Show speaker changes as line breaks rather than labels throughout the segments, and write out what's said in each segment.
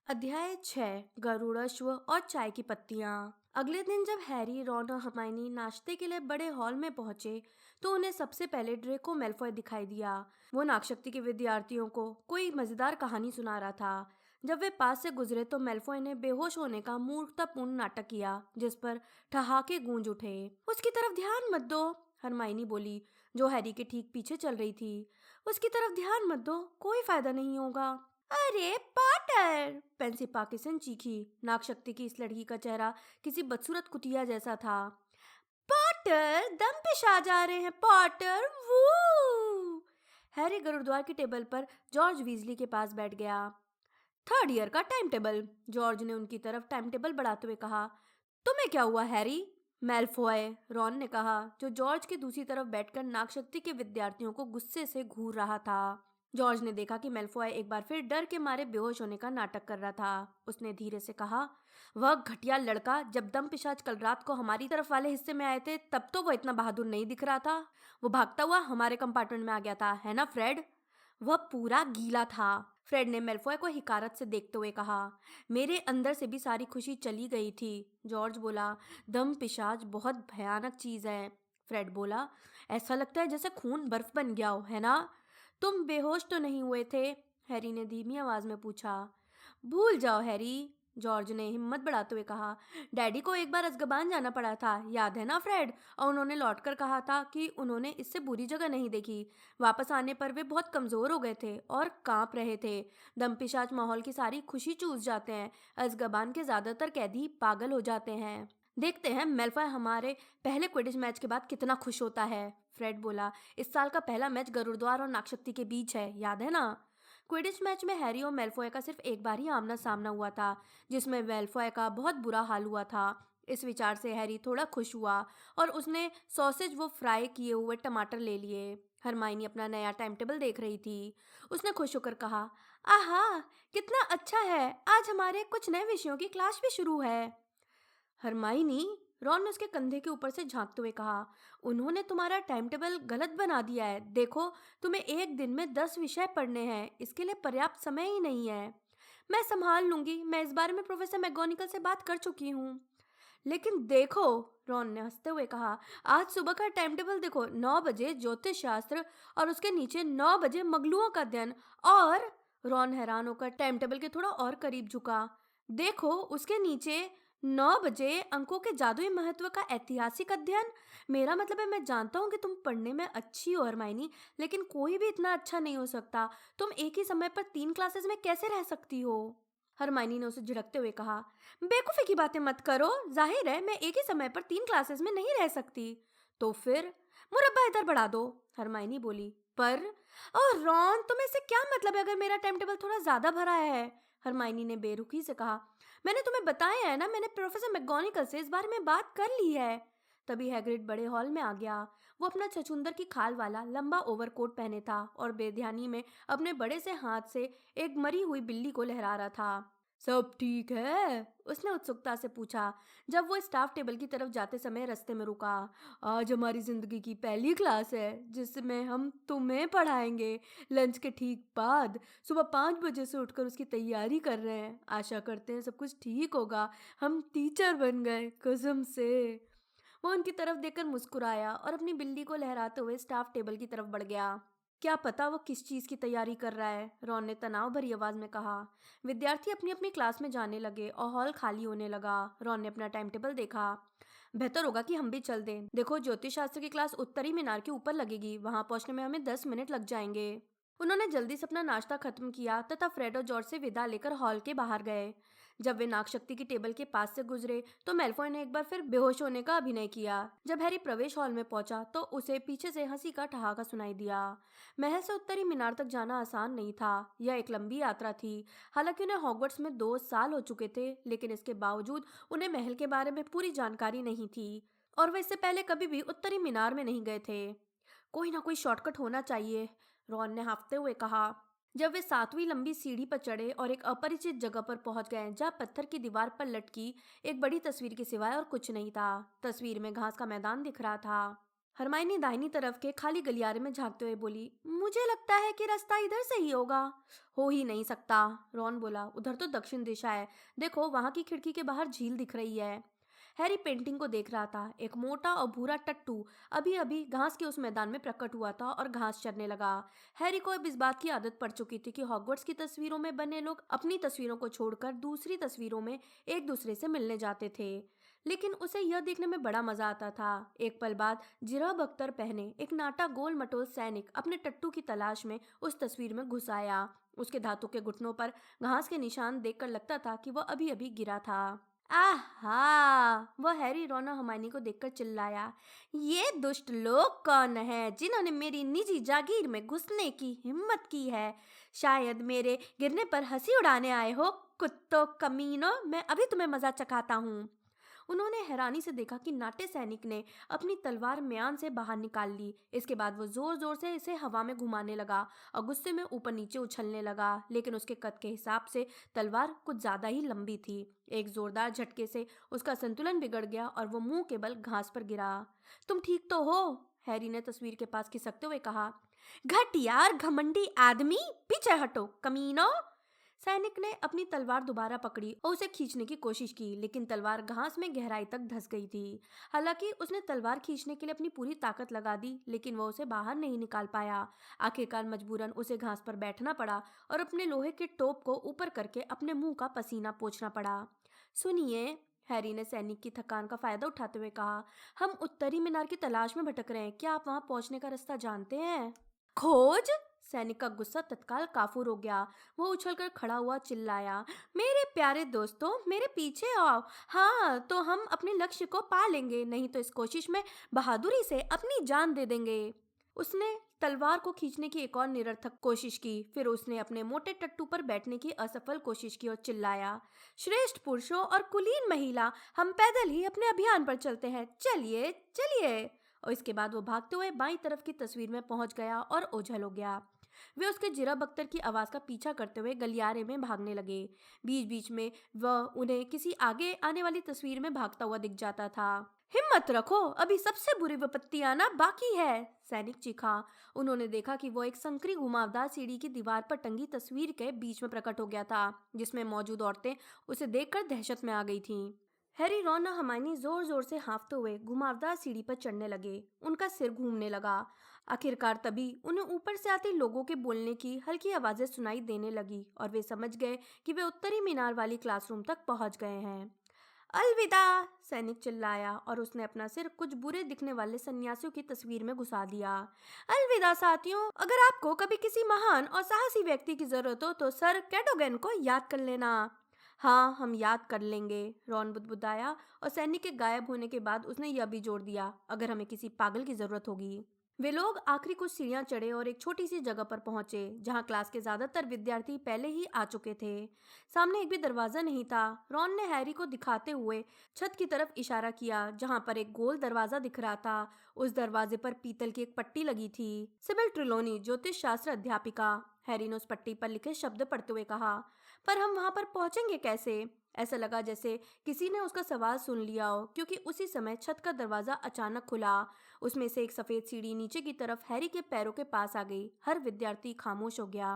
अध्याय 6 गरुड़श्व और चाय की पत्तियां। अगले दिन जब हैरी, रॉन और हर्माइनी नाश्ते के लिए बड़े हॉल में पहुंचे तो उन्हें सबसे पहले ड्रेको मैल्फॉय दिखाई दिया। वो नागशक्ति के विद्यार्थियों को कोई मजेदार कहानी सुना रहा था। जब वे पास से गुजरे तो मैल्फॉय ने बेहोश होने का मूर्खतापूर्ण नाटक किया, जिस पर ठहाके गूंज उठे। उसकी तरफ ध्यान मत दो, हरमाइनी बोली, जो हैरी के ठीक पीछे चल रही थी। उसकी तरफ ध्यान मत दो, कोई फायदा नहीं होगा। अरे पॉटर! पेंसी पाकिस्तान चीखी। नागशक्ति की इस लड़की का चेहरा किसी बदसूरत कुतिया जैसा था। पॉटर, दम पेश आ जा रहे हैं पॉटर, वू! हैरी गुरुद्वार की टेबल पर जॉर्ज वीजली के पास बैठ गया। थर्ड ईयर का टाइम टेबल, जॉर्ज ने उनकी तरफ टाइम टेबल बढ़ाते हुए कहा। तुम्हें क्या हुआ हैरी? मैल्फॉय, रॉन ने कहा, जो जॉर्ज के दूसरी तरफ बैठकर नागशक्ति के विद्यार्थियों को गुस्से से घूर रहा था। जॉर्ज ने देखा कि मैल्फॉय एक बार फिर डर के मारे बेहोश होने का नाटक कर रहा था। उसने धीरे से कहा, वह घटिया लड़का जब दम पिशाच कल रात को हमारी तरफ वाले हिस्से में आए थे तब तो वो इतना बहादुर नहीं दिख रहा था। वो भागता हुआ हमारे कंपार्टमेंट में आ गया था, है ना फ्रेड? वह पूरा गीला था, फ्रेड ने मेल्फॉय को हिकारत से देखते हुए कहा। मेरे अंदर से भी सारी खुशी चली गई थी, जॉर्ज बोला। दम पिशाच बहुत भयानक चीज है, फ्रेड बोला। ऐसा लगता है जैसे खून बर्फ बन गया हो, है ना? तुम बेहोश तो नहीं हुए थे? हैरी ने धीमी आवाज में पूछा। भूल जाओ हैरी, जॉर्ज ने हिम्मत बढ़ाते हुए कहा। डैडी को एक बार अज़्काबान जाना पड़ा था, याद है ना फ्रेड? और उन्होंने लौटकर कहा था कि उन्होंने इससे बुरी जगह नहीं देखी। वापस आने पर वे बहुत कमज़ोर हो गए थे और कांप रहे थे। दमपिशाच माहौल की सारी खुशी चूस जाते हैं। अज़्काबान के ज़्यादातर कैदी पागल हो जाते हैं। देखते हैं मेल्फॉय हमारे पहले क्विडिच मैच के बाद कितना खुश होता है, फ्रेड बोला। इस साल का पहला मैच गरुद्वार और नागशक्ति के बीच है, याद है ना? क्विडिच मैच में हैरी और मेल्फॉय का सिर्फ एक बार ही आमना सामना हुआ था, जिसमें मेल्फॉय का बहुत बुरा हाल हुआ था। इस विचार से हैरी थोड़ा खुश हुआ और उसने सॉसेज वो फ्राई किए हुए टमाटर ले लिए। हरमाइनी अपना नया टाइम टेबल देख रही थी। उसने खुश होकर कहा, आहा, कितना अच्छा है, आज हमारे कुछ नए विषयों की क्लास भी शुरू है। हरमाइनी, रॉन ने उसके कंधे के ऊपर से झांकते हुए कहा, उन्होंने तुम्हारा टाइम टेबल गलत बना दिया है। देखो, तुम्हें एक दिन में 10 विषय पढ़ने हैं, इसके लिए पर्याप्त समय ही नहीं है। मैं संभाल लूंगी, मैं इस बारे में प्रोफेसर मैगोनिकल से बात कर चुकी हूँ। लेकिन देखो, रॉन ने हंसते हुए कहा, आज सुबह का टाइम टेबल देखो, 9 बजे ज्योतिष शास्त्र और उसके नीचे 9 बजे मगलुओं का अध्ययन। और रॉन हैरान होकर टाइम टेबल के थोड़ा और करीब झुका। देखो, उसके नीचे 9 बजे अंकों के जादुई महत्व का ऐतिहासिक अध्ययन। मेरा मतलब है, मैं जानता हूँ कि तुम पढ़ने में अच्छी हो हरमाइनी, लेकिन कोई भी इतना अच्छा नहीं हो सकता। तुम एक ही समय पर 3 क्लासेस में कैसे रह सकती हो? हरमाइनी ने उसे झिड़कते हुए कहा, बेवकूफ़ी की बातें मत करो, जाहिर है मैं एक ही समय पर 3 क्लासेस में नहीं रह सकती। तो फिर मुरब्बा इधर बढ़ा दो, हरमाइनी बोली। पर और रॉन, तुम्हें इससे क्या मतलब है अगर मेरा टाइम टेबल थोड़ा ज्यादा भरा है? हरमाइनी ने बेरुखी से कहा। मैंने तुम्हें बताया है ना, मैंने प्रोफेसर मैगोनिकल से इस बारे में बात कर ली है। तभी हैग्रिड बड़े हॉल में आ गया। वो अपना छछूंदर की खाल वाला लंबा ओवरकोट पहने था और बेध्यानी में अपने बड़े से हाथ से एक मरी हुई बिल्ली को लहरा रहा था। सब ठीक है? उसने उत्सुकता से पूछा जब वो स्टाफ टेबल की तरफ जाते समय रास्ते में रुका। आज हमारी जिंदगी की पहली क्लास है जिसमें हम तुम्हें पढ़ाएंगे। लंच के ठीक बाद सुबह 5 बजे से उठकर उसकी तैयारी कर रहे हैं। आशा करते हैं सब कुछ ठीक होगा। हम टीचर बन गए, कसम से। वो उनकी तरफ देखकर मुस्कुराया और अपनी बिल्ली को लहराते हुए स्टाफ टेबल की तरफ बढ़ गया। क्या पता वो किस चीज की तैयारी कर रहा है, रॉन ने तनाव भरी आवाज में कहा। विद्यार्थी अपनी अपनी क्लास में जाने लगे और हॉल खाली होने लगा। रॉन ने अपना टाइम टेबल देखा। बेहतर होगा कि हम भी चल दें। देखो, ज्योतिष शास्त्र की क्लास उत्तरी मीनार के ऊपर लगेगी, वहां पहुंचने में हमें 10 मिनट लग जाएंगे। उन्होंने जल्दी से अपना नाश्ता खत्म किया तथा फ्रेड और जॉर्ज से विदा लेकर हॉल के बाहर गए। जब वे नागशक्ति की टेबल के पास से गुजरे तो मेल्फॉय ने एक बार फिर बेहोश होने का अभिनय किया। जब हैरी प्रवेश हॉल में पहुंचा तो उसे पीछे से हंसी का ठहाका सुनाई दिया। महल से उत्तरी मीनार तक जाना आसान नहीं था। यह एक लंबी यात्रा थी। हालांकि उन्हें हॉगवर्ट्स में 2 साल हो चुके थे, लेकिन इसके बावजूद उन्हें महल के बारे में पूरी जानकारी नहीं थी और वे इससे पहले कभी भी उत्तरी मीनार में नहीं गए थे। कोई ना कोई शॉर्टकट होना चाहिए, रॉन ने हाँफते हुए कहा। जब वे 7वीं लंबी सीढ़ी पर चढ़े और एक अपरिचित जगह पर पहुंच गए जहां पत्थर की दीवार पर लटकी एक बड़ी तस्वीर के सिवाय और कुछ नहीं था। तस्वीर में घास का मैदान दिख रहा था। हरमाइनी दाहिनी तरफ के खाली गलियारे में झांकते हुए बोली, मुझे लगता है कि रास्ता इधर से ही होगा। हो ही नहीं सकता, रॉन बोला, उधर तो दक्षिण दिशा है। देखो, वहां की खिड़की के बाहर झील दिख रही है। हैरी पेंटिंग को देख रहा था। एक मोटा और भूरा टट्टू अभी अभी घास के उस मैदान में प्रकट हुआ था और घास चरने लगा। हैरी को अब इस बात की आदत पड़ चुकी थी कि हॉगवर्ट्स की तस्वीरों में बने लोग अपनी तस्वीरों को छोड़कर दूसरी तस्वीरों में एक दूसरे से मिलने जाते थे। लेकिन उसे यह देखने में बड़ा मजा आता था। एक पल बाद जिरह बख्तर पहने एक नाटा गोल मटोल सैनिक अपने टट्टू की तलाश में उस तस्वीर में घुस आया। उसके धातु के घुटनों पर घास के निशान देखकर लगता था कि वह अभी अभी गिरा था। आहा! वह हैरी, रॉन और हर्माइनी को देखकर चिल्लाया। ये दुष्ट लोग कौन हैं जिन्होंने मेरी निजी जागीर में घुसने की हिम्मत की है? शायद मेरे गिरने पर हंसी उड़ाने आए हो। कुत्तों, कमीनों, मैं अभी तुम्हें मजा चखाता हूँ। उन्होंने हैरानी से देखा कि नाट्य सैनिक ने अपनी तलवार म्यान से बाहर निकाल ली। इसके बाद वो जोर जोर से इसे हवा में घुमाने लगा और गुस्से में ऊपर नीचे उछलने लगा। लेकिन उसके कद के हिसाब से तलवार कुछ ज्यादा ही लंबी थी। एक जोरदार झटके से उसका संतुलन बिगड़ गया और वो मुंह के बल घास पर गिरा। तुम ठीक तो हो? हैरी ने तस्वीर के पास खिसकते हुए कहा। घटिया और घमंडी आदमी, पीछे हटो कमीनों। सैनिक ने अपनी तलवार दोबारा पकड़ी और उसे खींचने की कोशिश की, लेकिन तलवार घास में गहराई तक धंस गई थी। हालांकि उसने तलवार खींचने के लिए अपनी पूरी ताकत लगा दी, लेकिन वह उसे बाहर नहीं निकाल पाया। आखिरकार मजबूरन उसे घास पर बैठना पड़ा और अपने लोहे के टोप को ऊपर करके अपने मुंह का पसीना पोंछना पड़ा। सुनिए, हैरी ने सैनिक की थकान का फायदा उठाते हुए कहा, हम उत्तरी मीनार की तलाश में भटक रहे हैं। क्या आप वहां पहुंचने का रास्ता जानते हैं? खोज? सैनिक का गुस्सा तत्काल काफूर हो गया। वो उछलकर खड़ा हुआ, चिल्लाया, मेरे प्यारे दोस्तों, मेरे पीछे आओ। हाँ, तो हम अपने लक्ष्य को पा लेंगे, नहीं तो इस कोशिश में बहादुरी से अपनी जान दे देंगे। उसने तलवार को खींचने की एक और निरर्थक कोशिश की। फिर उसने अपने मोटे टट्टू पर बैठने की असफल कोशिश की और चिल्लाया, श्रेष्ठ पुरुषों और कुलीन महिला, हम पैदल ही अपने अभियान पर चलते हैं। चलिए चलिए। और इसके बाद वो भागते हुए बाईं तरफ की तस्वीर में पहुंच गया और ओझल हो गया। वे उसके जिरह बख्तर की आवाज का पीछा करते हुए गलियारे में भागने लगे। बीच बीच में वह उन्हें किसी आगे आने वाली तस्वीर में भागता हुआ दिख जाता था। हिम्मत रखो, अभी सबसे बुरी विपत्ति आना बाकी है, सैनिक चीखा। उन्होंने देखा कि वो एक संकरी घुमावदार सीढ़ी की दीवार पर टंगी तस्वीर के बीच में प्रकट हो गया था, जिसमें मौजूद औरतें उसे देखकर दहशत में आ गई थीं। हैरी, रॉन और हर्माइनी जोर जोर से हाँफते हुए घुमावदार सीढ़ी पर चढ़ने लगे। उनका सिर घूमने लगा। आखिरकार तभी उन्हें ऊपर से आते लोगों के बोलने की हल्की आवाजें सुनाई देने लगी और वे समझ गए कि वे उत्तरी मीनार वाली क्लासरूम तक पहुंच गए हैं। अलविदा, सैनिक चिल्लाया और उसने अपना सिर कुछ बुरे दिखने वाले सन्यासियों की तस्वीर में घुसा दिया। अलविदा साथियों, अगर आपको कभी किसी महान और साहसी व्यक्ति की जरूरत हो तो सर कैडोगन को याद कर लेना। हाँ, हम याद कर लेंगे, रॉन बुदबुदाया और सैनिक के गायब होने के बाद उसने यह भी जोड़ दिया, अगर हमें किसी पागल की जरूरत होगी। वे लोग आखिरी कुछ सीढ़ियां चढ़े और एक छोटी सी जगह पर पहुंचे जहां क्लास के ज्यादातर विद्यार्थी पहले ही आ चुके थे। सामने एक भी दरवाजा नहीं था। रॉन ने हैरी को दिखाते हुए छत की तरफ इशारा किया, जहां पर एक गोल दरवाजा दिख रहा था। उस दरवाजे पर पीतल की एक पट्टी लगी थी। सिबिल ट्रिलोनी, ज्योतिष शास्त्र अध्यापिका, हैरी ने उस पट्टी पर लिखे शब्द पढ़ते हुए कहा। पर हम वहां पर पहुंचेंगे कैसे? ऐसा लगा जैसे किसी ने उसका सवाल सुन लिया हो, क्योंकि उसी समय छत का दरवाजा अचानक खुला। उसमें से एक सफेद सीढ़ी नीचे की तरफ हैरी के पैरों के पास आ गई। हर विद्यार्थी खामोश हो गया।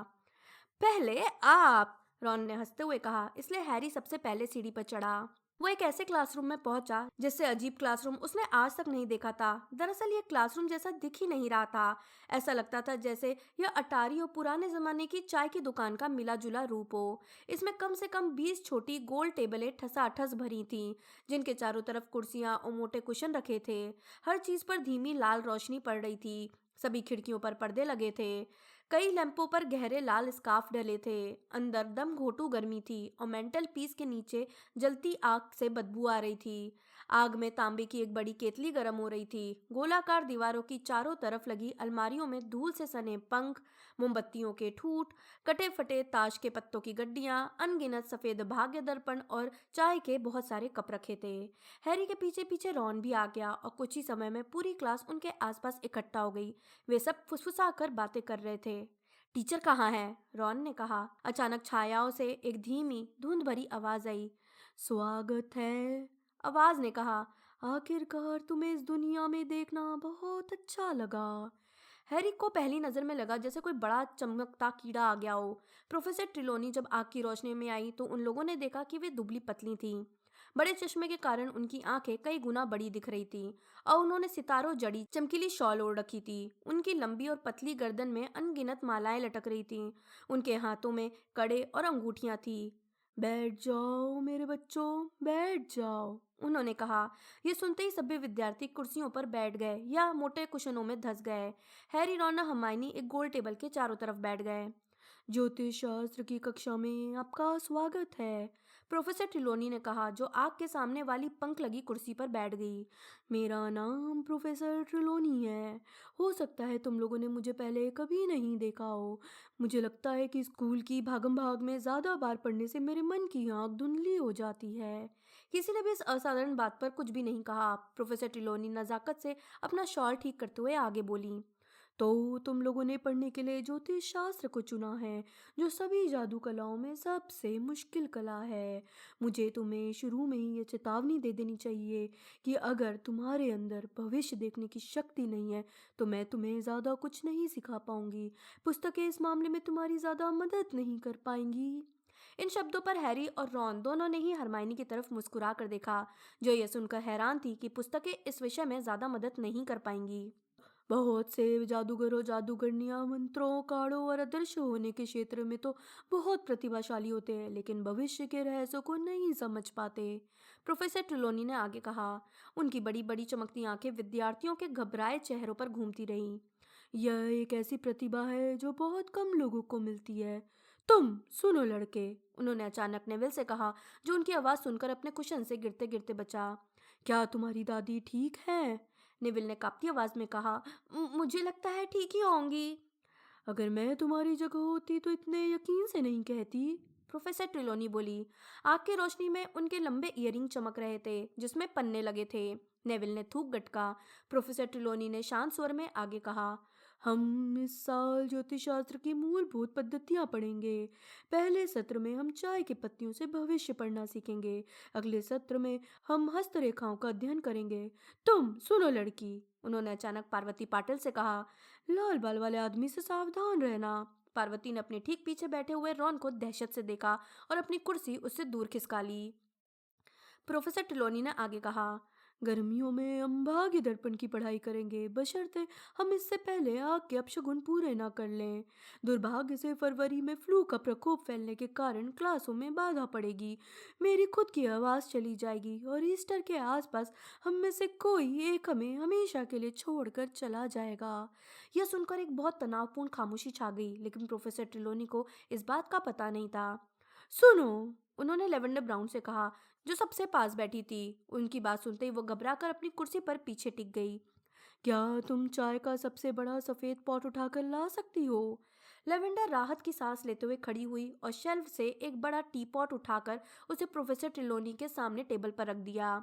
पहले आप, रॉन ने हंसते हुए कहा, इसलिए हैरी सबसे पहले सीढ़ी पर चढ़ा। वो एक ऐसे क्लासरूम में पहुंचा जिससे अजीब क्लासरूम उसने आज तक नहीं देखा था। दरअसल ये क्लासरूम जैसा दिख ही नहीं रहा था। ऐसा लगता था जैसे यह अटारी और पुराने जमाने की चाय की दुकान का मिला जुला रूप हो। इसमें कम से कम 20 छोटी गोल टेबलें ठसाठस भरी थीं, जिनके चारों तरफ कुर्सियां और मोटे कुशन रखे थे। हर चीज पर धीमी लाल रोशनी पड़ रही थी। सभी खिड़कियों पर पर्दे लगे थे। कई लैंपों पर गहरे लाल स्कार्फ डले थे। अंदर दम घोटू गर्मी थी और मेंटल पीस के नीचे जलती आग से बदबू आ रही थी। आग में तांबे की एक बड़ी केतली गर्म हो रही थी। गोलाकार दीवारों की चारों तरफ लगी अलमारियों में धूल से सने पंख, मोमबत्तियों के ठूठ, कटे फटे ताश के पत्तों की गड्डियां, अनगिनत सफेद भाग्य दर्पण और चाय के बहुत सारे कप रखे थे। हैरी के पीछे पीछे रॉन भी आ गया और कुछ ही समय में पूरी क्लास उनके आसपास इकट्ठा हो गई। वे सब फुसफुसाकर बातें कर रहे थे। टीचर कहाँ है? रॉन ने कहा। अचानक छायाओं से एक धीमी धुंध भरी आवाज आई। स्वागत है, आवाज ने कहा। आखिरकार तुम्हें इस दुनिया में देखना बहुत अच्छा लगा। हैरी को पहली नज़र में लगा जैसे कोई बड़ा चमकता कीड़ा आ गया हो। प्रोफेसर ट्रिलोनी जब आग की रोशनी में आई तो उन लोगों ने देखा कि वे दुबली पतली थीं। बड़े चश्मे के कारण उनकी आंखें कई गुना बड़ी दिख रही थीं और उन्होंने सितारों जड़ी चमकीली शॉल ओढ़ रखी थी। उनकी लंबी और पतली गर्दन में अनगिनत मालाएं लटक रही थीं। उनके हाथों में कड़े और अंगूठियां थीं। बैठ जाओ मेरे बच्चों, बैठ जाओ, उन्होंने कहा। ये सुनते ही सभी विद्यार्थी कुर्सियों पर बैठ गए या मोटे कुशनों में धंस गए। हैरी, रॉन और हरमाइनी एक गोल टेबल के चारों तरफ बैठ गए। ज्योतिष शास्त्र की कक्षा में आपका स्वागत है, प्रोफेसर ट्रिलोनी ने कहा, जो आग के सामने वाली पंख लगी कुर्सी पर बैठ गई। मेरा नाम प्रोफेसर ट्रिलोनी है। हो सकता है तुम लोगों ने मुझे पहले कभी नहीं देखा हो। मुझे लगता है कि स्कूल की भागम भाग में ज़्यादा बार पढ़ने से मेरे मन की आँख धुंधली हो जाती है। किसी ने भी इस असाधारण बात पर कुछ भी नहीं कहा। प्रोफेसर ट्रिलोनी नज़ाकत से अपना शॉल ठीक करते हुए आगे बोली, तो तुम लोगों ने पढ़ने के लिए ज्योतिष शास्त्र को चुना है, जो सभी जादू कलाओं में सबसे मुश्किल कला है। मुझे तुम्हें शुरू में ही ये चेतावनी दे देनी चाहिए कि अगर तुम्हारे अंदर भविष्य देखने की शक्ति नहीं है तो मैं तुम्हें ज़्यादा कुछ नहीं सिखा पाऊंगी। पुस्तकें इस मामले में तुम्हारी ज़्यादा मदद नहीं कर पाएंगी। इन शब्दों पर हैरी और रॉन दोनों ने ही हरमाइनी की तरफ मुस्कुरा कर देखा, जो यह सुनकर हैरान थी कि पुस्तकें इस विषय में ज़्यादा मदद नहीं कर पाएंगी। बहुत से जादूगर और जादूगरनियां मंत्रों, काढ़ों और अदृश्य होने के क्षेत्र में तो बहुत प्रतिभाशाली होते हैं, लेकिन भविष्य के रहस्यों को नहीं समझ पाते, प्रोफेसर ट्रिलोनी ने आगे कहा। उनकी बड़ी बड़ी चमकती आंखें विद्यार्थियों के घबराए चेहरों पर घूमती रहीं। यह एक ऐसी प्रतिभा है जो बहुत कम लोगों को मिलती है। तुम सुनो लड़के, उन्होंने अचानक नेविल से कहा, जो उनकी आवाज़ सुनकर अपने कुशन से गिरते गिरते बचा। क्या तुम्हारी दादी ठीक है? नेविल ने कांपती आवाज में कहा। मुझे लगता है ठीक ही होंगी। अगर मैं तुम्हारी जगह होती तो इतने यकीन से नहीं कहती, प्रोफेसर ट्रिलोनी बोली। आग की रोशनी में उनके लंबे ईयरिंग चमक रहे थे, जिसमें पन्ने लगे थे। नेविल ने थूक गटका। प्रोफेसर ट्रिलोनी ने शांत स्वर में आगे कहा, हम इस साल ज्योतिष शास्त्र की मूलभूत पद्धतियां पढ़ेंगे। पहले सत्र में हम चाय की पत्तियों से भविष्य पढ़ना सीखेंगे। अगले सत्र में हम हस्तरेखाओं का अध्ययन करेंगे। तुम सुनो लड़की, उन्होंने अचानक पार्वती पाटिल से कहा, लाल बाल वाले आदमी से सावधान रहना। पार्वती ने अपने ठीक पीछे बैठे हुए रॉन को दहशत से देखा और अपनी कुर्सी उससे दूर खिसका ली। प्रोफेसर टिलोनी ने आगे कहा, गर्मियों में हम भाग्य दर्पण की पढ़ाई करेंगे, बशर्ते हम इससे पहले आग के अपशगुन पूरे ना कर लें। दुर्भाग्य से फरवरी में फ्लू का प्रकोप फैलने के कारण क्लासों में बाधा पड़ेगी। मेरी खुद की आवाज़ चली जाएगी और ईस्टर के आसपास हम में से कोई एक हमें हमेशा के लिए छोड़कर चला जाएगा। यह सुनकर एक बहुत तनावपूर्ण खामोशी छा गई, लेकिन प्रोफेसर ट्रिलोनी को इस बात का पता नहीं था। सुनो, उन्होंने लेवेंडर ब्राउन से कहा, जो सबसे पास बैठी थी। उनकी बात सुनते ही वो घबराकर अपनी कुर्सी पर पीछे टिक गई। क्या तुम चाय का सबसे बड़ा सफ़ेद पॉट उठाकर ला सकती हो? लेवेंडर राहत की सांस लेते हुए खड़ी हुई और शेल्फ से एक बड़ा टी पॉट उठाकर उसे प्रोफेसर ट्रिलोनी के सामने टेबल पर रख दिया।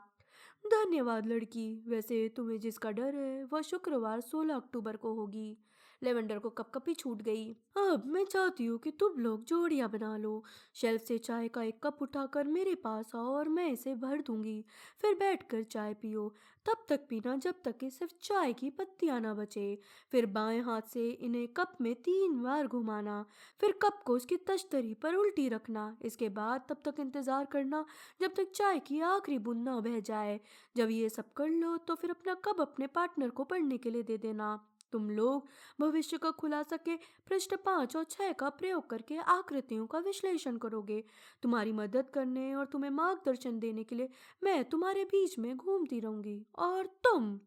धन्यवाद लड़की, वैसे तुम्हें जिसका डर है वह शुक्रवार 16 अक्टूबर को होगी। लेवेंडर को कपकपी छूट गई। अब मैं चाहती हूँ कि तुम लोग जोड़ियाँ बना लो। शेल्फ से चाय का एक कप उठाकर मेरे पास आओ और मैं इसे भर दूंगी। फिर बैठकर चाय पियो। तब तक पीना जब तक कि सिर्फ चाय की पत्तियाँ ना बचे। फिर बाएं हाथ से इन्हें कप में 3 बार घुमाना। फिर कप को उसकी तश्तरी पर उल्टी रखना। इसके बाद तब तक इंतज़ार करना जब तक चाय की आखिरी बूंद ना बह जाए। जब ये सब कर लो तो फिर अपना कप अपने पार्टनर को पढ़ने के लिए दे देना। तुम लोग भविष्य का खुलासा के पृष्ठ 5 और 6 का प्रयोग करके आकृतियों का विश्लेषण करोगे। तुम्हारी मदद करने और तुम्हें मार्गदर्शन देने के लिए मैं तुम्हारे बीच में घूमती रहूंगी। और तुम,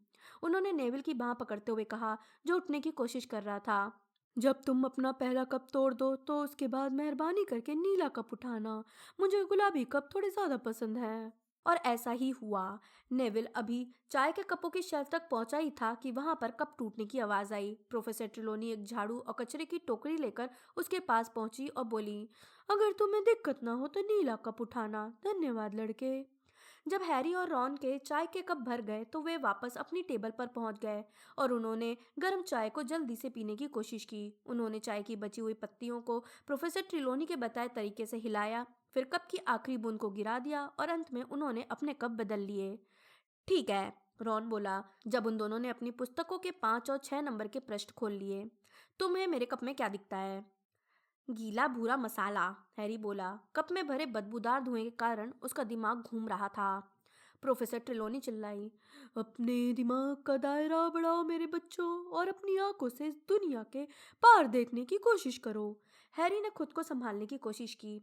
उन्होंने नेविल की बाह पकड़ते हुए कहा, जो उठने की कोशिश कर रहा था, जब तुम अपना पहला कप तोड़ दो तो उसके बाद मेहरबानी करके नीला कप उठाना। मुझे गुलाबी कप थोड़े ज़्यादा पसंद है। और ऐसा ही हुआ। नेविल अभी चाय के कपों की शेल्फ तक पहुंचा ही था कि वहां पर कप टूटने की आवाज आई। प्रोफेसर ट्रिलोनी एक झाड़ू और कचरे की टोकरी लेकर उसके पास पहुंची और बोली, अगर तुम्हें दिक्कत ना हो तो नीला कप उठाना। धन्यवाद लड़के। जब हैरी और रॉन के चाय के कप भर गए तो वे वापस अपनी टेबल पर पहुंच गए और उन्होंने गर्म चाय को जल्दी से पीने की कोशिश की। उन्होंने चाय की बची हुई पत्तियों को प्रोफेसर ट्रिलोनी के बताए तरीके से हिलाया, फिर कप की आखिरी बूंद को गिरा दिया और अंत में उन्होंने अपने कप बदल लिए। ठीक है, रॉन बोला जब उन दोनों ने अपनी पुस्तकों के 5 और 6 नंबर के पृष्ठ खोल लिए। तुम्हें मेरे कप में क्या दिखता है? गीला भूरा मसाला, हैरी बोला। कप में भरे बदबूदार धुएं के कारण उसका दिमाग घूम रहा था। प्रोफेसर ट्रिलोनी चिल्लाई, अपने दिमाग का दायरा बढ़ाओ मेरे बच्चों, और अपनी आंखों से इस दुनिया के पार देखने की कोशिश करो। हैरी ने खुद को संभालने की कोशिश की।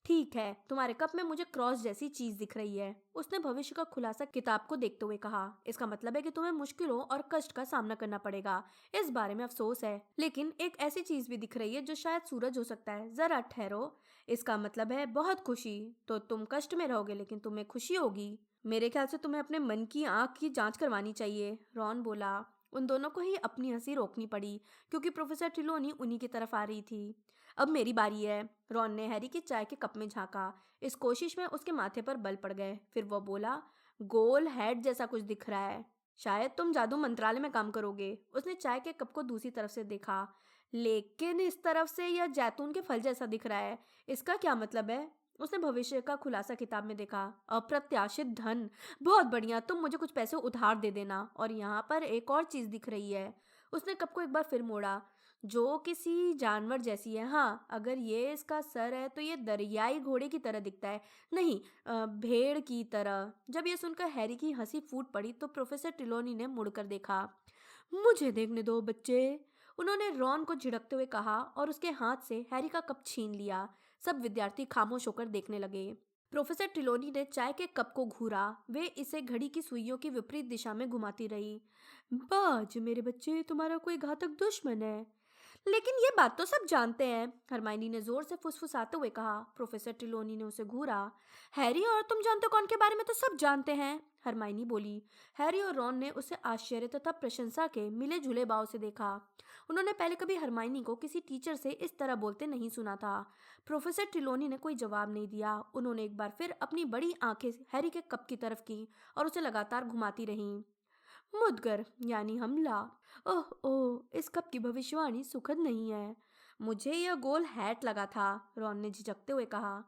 ठीक है, तुम्हारे कप में मुझे क्रॉस जैसी चीज दिख रही है, उसने भविष्य का खुलासा किताब को देखते हुए कहा। इसका मतलब है कि तुम्हें मुश्किलों और कष्ट का सामना करना पड़ेगा। इस बारे में अफसोस है, लेकिन एक ऐसी चीज भी दिख रही है जो शायद सूरज हो सकता है। जरा ठहरो। इसका मतलब है बहुत खुशी। तो तुम कष्ट में रहोगे लेकिन तुम्हें खुशी होगी। मेरे ख्याल से तुम्हें अपने मन की आंख की जांच करवानी चाहिए, रॉन बोला। उन दोनों को ही अपनी हंसी रोकनी पड़ी क्योंकि प्रोफेसर ट्रिलोनी उन्हीं की तरफ आ रही थी। अब मेरी बारी है। रॉन ने हैरी की चाय के कप में झांका। इस कोशिश में उसके माथे पर बल पड़ गए। फिर वह बोला, गोल हेड जैसा कुछ दिख रहा है। शायद तुम जादू मंत्रालय में काम करोगे। उसने चाय के कप को दूसरी तरफ से देखा। लेकिन इस तरफ से यह जैतून के फल जैसा दिख रहा है। इसका क्या मतलब है? उसने भविष्य का खुलासा किताब में देखा। अप्रत्याशित धन। बहुत बढ़िया, तुम मुझे कुछ पैसे उधार दे देना। और यहाँ पर एक और चीज दिख रही है। उसने कप को एक बार फिर मोड़ा, जो किसी जानवर जैसी है। हाँ, अगर ये इसका सर है तो ये दरियाई घोड़े की तरह दिखता है। नहीं, भेड़ की तरह। जब ये सुनकर हैरी की हंसी फूट पड़ी तो प्रोफेसर ट्रिलोनी ने मुड़कर देखा। मुझे देखने दो बच्चे, उन्होंने रॉन को झिड़कते हुए कहा और उसके हाथ से हैरी का कप छीन लिया। सब विद्यार्थी खामोश होकर देखने लगे। प्रोफेसर ट्रिलोनी ने चाय के कप को घूरा। वे इसे घड़ी की सुइयों की विपरीत दिशा में घुमाती रही। बाज मेरे बच्चे, तुम्हारा कोई घातक दुश्मन है। लेकिन ये बात तो सब जानते हैं, हरमाइनी ने जोर से फुसफुसाते हुए कहा। प्रोफेसर ट्रिलोनी ने उसे घूरा। हैरी और तुम जानते कौन के बारे में तो सब जानते हैं, हरमाइनी बोली। हैरी और रॉन ने उसे आश्चर्य तथा प्रशंसा के मिले जुले भाव से देखा। उन्होंने पहले कभी हरमाइनी को किसी टीचर से इस तरह बोलते नहीं सुना था। प्रोफेसर ट्रिलोनी ने कोई जवाब नहीं दिया। उन्होंने एक बार फिर अपनी बड़ी आंखें हैरी के कप की तरफ की और उसे लगातार घुमाती रहीं। मुदगर यानी हमला। ओह ओह, इस कप की भविष्यवाणी सुखद नहीं है। मुझे यह गोल हैट लगा था, रॉन ने झिझकते हुए कहा।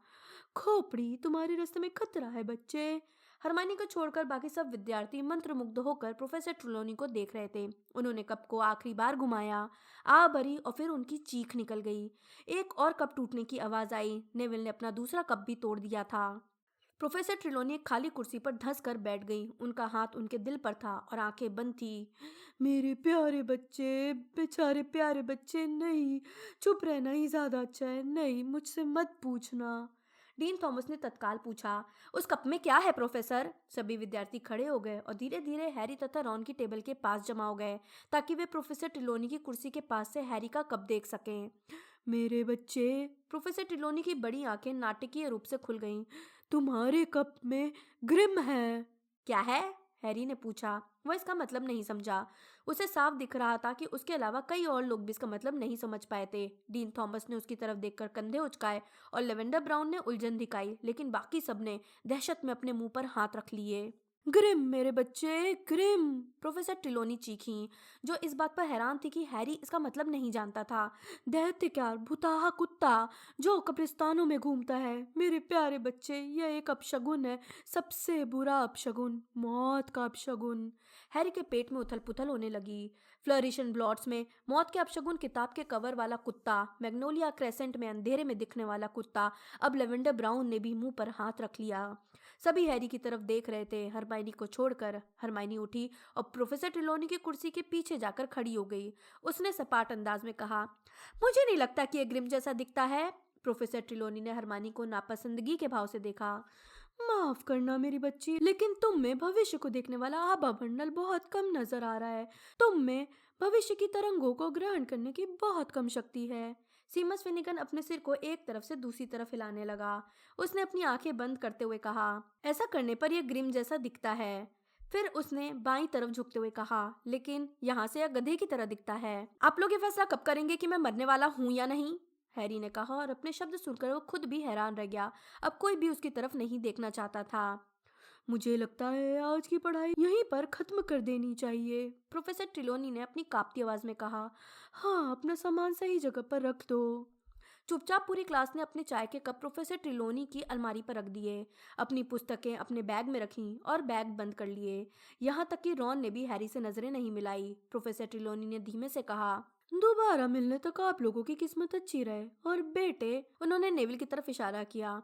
खोपड़ी, तुम्हारे रास्ते में खतरा है बच्चे। हरमानी को छोड़कर बाकी सब विद्यार्थी मंत्रमुग्ध होकर प्रोफेसर ट्रुलोनी को देख रहे थे। उन्होंने कप को आखिरी बार घुमाया। आ भरी और फिर उनकी चीख निकल गई। एक और कप टूटने की आवाज आई। नेविल ने अपना दूसरा कप भी तोड़ दिया था। प्रोफेसर ट्रिलोनी एक खाली कुर्सी पर धंस कर बैठ गई। उनका हाथ उनके दिल पर था और आंखें बंद थी। मेरे प्यारे बच्चे, बेचारे प्यारे बच्चे, नहीं, चुप रहना ही ज्यादा अच्छा है। नहीं, मुझसे मत पूछना। डीन थॉमस ने तत्काल पूछा, उस कप में क्या है प्रोफेसर? सभी विद्यार्थी खड़े हो गए और धीरे धीरे हैरी तथा रॉन की टेबल के पास जमा हो गए ताकि वे प्रोफेसर ट्रिलोनी की कुर्सी के पास से हैरी का कप देख सकें। मेरे बच्चे, प्रोफेसर ट्रिलोनी की बड़ी आंखें नाटकीय रूप से खुल गईं। तुम्हारे कप में ग्रिम है। क्या है? हैरी ने पूछा। वह इसका मतलब नहीं समझा। उसे साफ दिख रहा था कि उसके अलावा कई और लोग भी इसका मतलब नहीं समझ पाए थे। डीन थॉमस ने उसकी तरफ देखकर कंधे उचकाए और लेवेंडर ब्राउन ने उलझन दिखाई, लेकिन बाकी सबने दहशत में अपने मुंह पर हाथ रख लिए। ग्रिम मेरे बच्चे, ग्रिम, प्रोफेसर ट्रिलोनी चीखी, जो इस बात पर हैरान थी कि हैरी इसका मतलब नहीं जानता था। दैत्य क्या, भुताहा कुत्ता जो कब्रिस्तानों में घूमता है। मेरे प्यारे बच्चे, यह एक अपशगुन है, सबसे बुरा अपशगुन, मौत का अपशगुन। हैरी के पेट में उथल पुथल होने लगी। फ्लरिश एंड ब्लॉट्स में मौत के अपशगुन किताब के कवर वाला कुत्ता, मैग्नोलिया क्रेसेंट में अंधेरे में दिखने वाला कुत्ता, अब लेवेंडर ब्राउन ने भी मुंह पर हाथ रख लिया। सभी हैरी की तरफ देख रहे थे, हरमाइनी को छोड़कर। हरमाइनी उठी और प्रोफेसर ट्रिलोनी की कुर्सी के पीछे जाकर खड़ी हो गई। उसने सपाट अंदाज में कहा, मुझे नहीं लगता कि यह ग्रिम जैसा दिखता है। प्रोफेसर ट्रिलोनी ने हरमाइनी को नापसंदगी के भाव से देखा। माफ करना मेरी बच्ची, लेकिन तुम में भविष्य को देखने वाला आभा मंडल बहुत कम नजर आ रहा है। तुम में भविष्य की तरंगों को ग्रहण करने की बहुत कम शक्ति है। सीमस फिनिगन अपने सिर को एक तरफ से दूसरी तरफ हिलाने लगा। उसने अपनी आंखें बंद करते हुए कहा, ऐसा करने पर यह ग्रिम जैसा दिखता है। फिर उसने बाईं तरफ झुकते हुए कहा, लेकिन यहाँ से यह गधे की तरह दिखता है। आप लोग ये फैसला कब करेंगे कि मैं मरने वाला हूँ या नहीं? हैरी ने कहा और अपने शब्द सुनकर वो खुद भी हैरान रह गया। अब कोई भी उसकी तरफ नहीं देखना चाहता था। मुझे लगता है आज की पढ़ाई यहीं पर खत्म कर देनी चाहिए, प्रोफेसर ट्रिलोनी ने अपनी कांपती आवाज में कहा। हाँ, अपना सामान सही जगह पर रख दो। चुपचाप पूरी क्लास ने अपने चाय के कप प्रोफेसर ट्रिलोनी की अलमारी पर रख दिए, अपनी पुस्तकें अपने बैग में रखीं और बैग बंद कर लिए। यहाँ तक कि रॉन ने भी हैरी से नजरें नहीं मिलाई। प्रोफेसर ट्रिलोनी ने धीमे से कहा, दोबारा मिलने तक आप लोगों की किस्मत अच्छी रहे। और बेटे, उन्होंने नेविल की तरफ इशारा किया,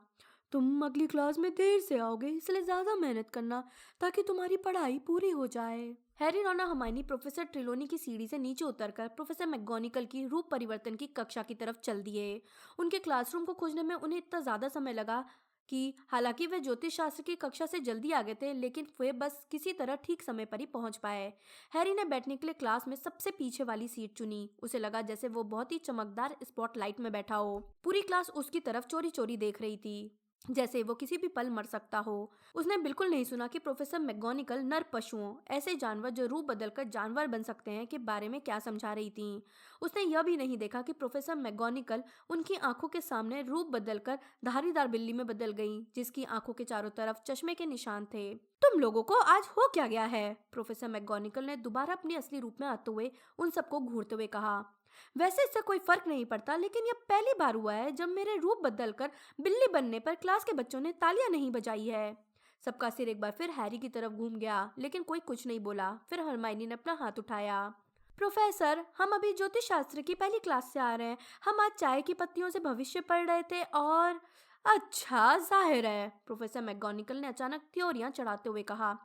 तुम अगली क्लास में देर से आओगे, इसलिए ज्यादा मेहनत करना ताकि तुम्हारी पढ़ाई पूरी हो जाए। हैरी, रॉन और हर्माइनी प्रोफेसर ट्रिलोनी की सीढ़ी से नीचे उतरकर प्रोफेसर मैगोनिकल की रूप परिवर्तन की कक्षा की तरफ चल दिए। उनके क्लासरूम को खोजने में उन्हें इतना ज्यादा समय लगा कि हालांकि वे ज्योतिष शास्त्र की कक्षा से जल्दी आ गए थे, लेकिन वे बस किसी तरह ठीक समय पर ही पहुंच पाए। हैरी ने बैठने के लिए क्लास में सबसे पीछे वाली सीट चुनी। उसे लगा जैसे वो बहुत ही चमकदार स्पॉटलाइट में बैठा हो। पूरी क्लास उसकी तरफ चोरी चोरी देख रही थी, जैसे वो किसी भी पल मर सकता हो। उसने बिल्कुल नहीं सुना कि प्रोफेसर मैगोनिकल नर पशुओं, ऐसे जानवर जो रूप बदलकर जानवर बन सकते हैं, के बारे में क्या समझा रही थी। उसने यह भी नहीं देखा कि प्रोफेसर मैगोनिकल उनकी आंखों के सामने रूप बदलकर धारीदार बिल्ली में बदल गई, जिसकी आंखों के चारों तरफ चश्मे के निशान थे। तुम लोगों को आज हो क्या गया है? प्रोफेसर मैगोनिकल ने दोबारा अपने असली रूप में आते हुए उन सबको घूरते हुए कहा। वैसे इससे कोई फर्क नहीं पड़ता, लेकिन यह पहली बार हुआ है जब मेरे रूप बदलकर बिल्ली बनने पर क्लास के बच्चों ने तालियां नहीं बजाई है। सबका सिर एक बार फिर हैरी की तरफ घूम गया, लेकिन कोई कुछ नहीं बोला। फिर हरमाइनी ने अपना हाथ उठाया। प्रोफेसर, हम अभी ज्योतिष शास्त्र की पहली क्लास से आ रहे हैं। हम आज चाय की पत्तियों से भविष्य पढ़ रहे थे और अच्छा, जाहिर है, प्रोफेसर मैगोनिकल ने अचानक त्योरियां चढ़ाते हुए कहा।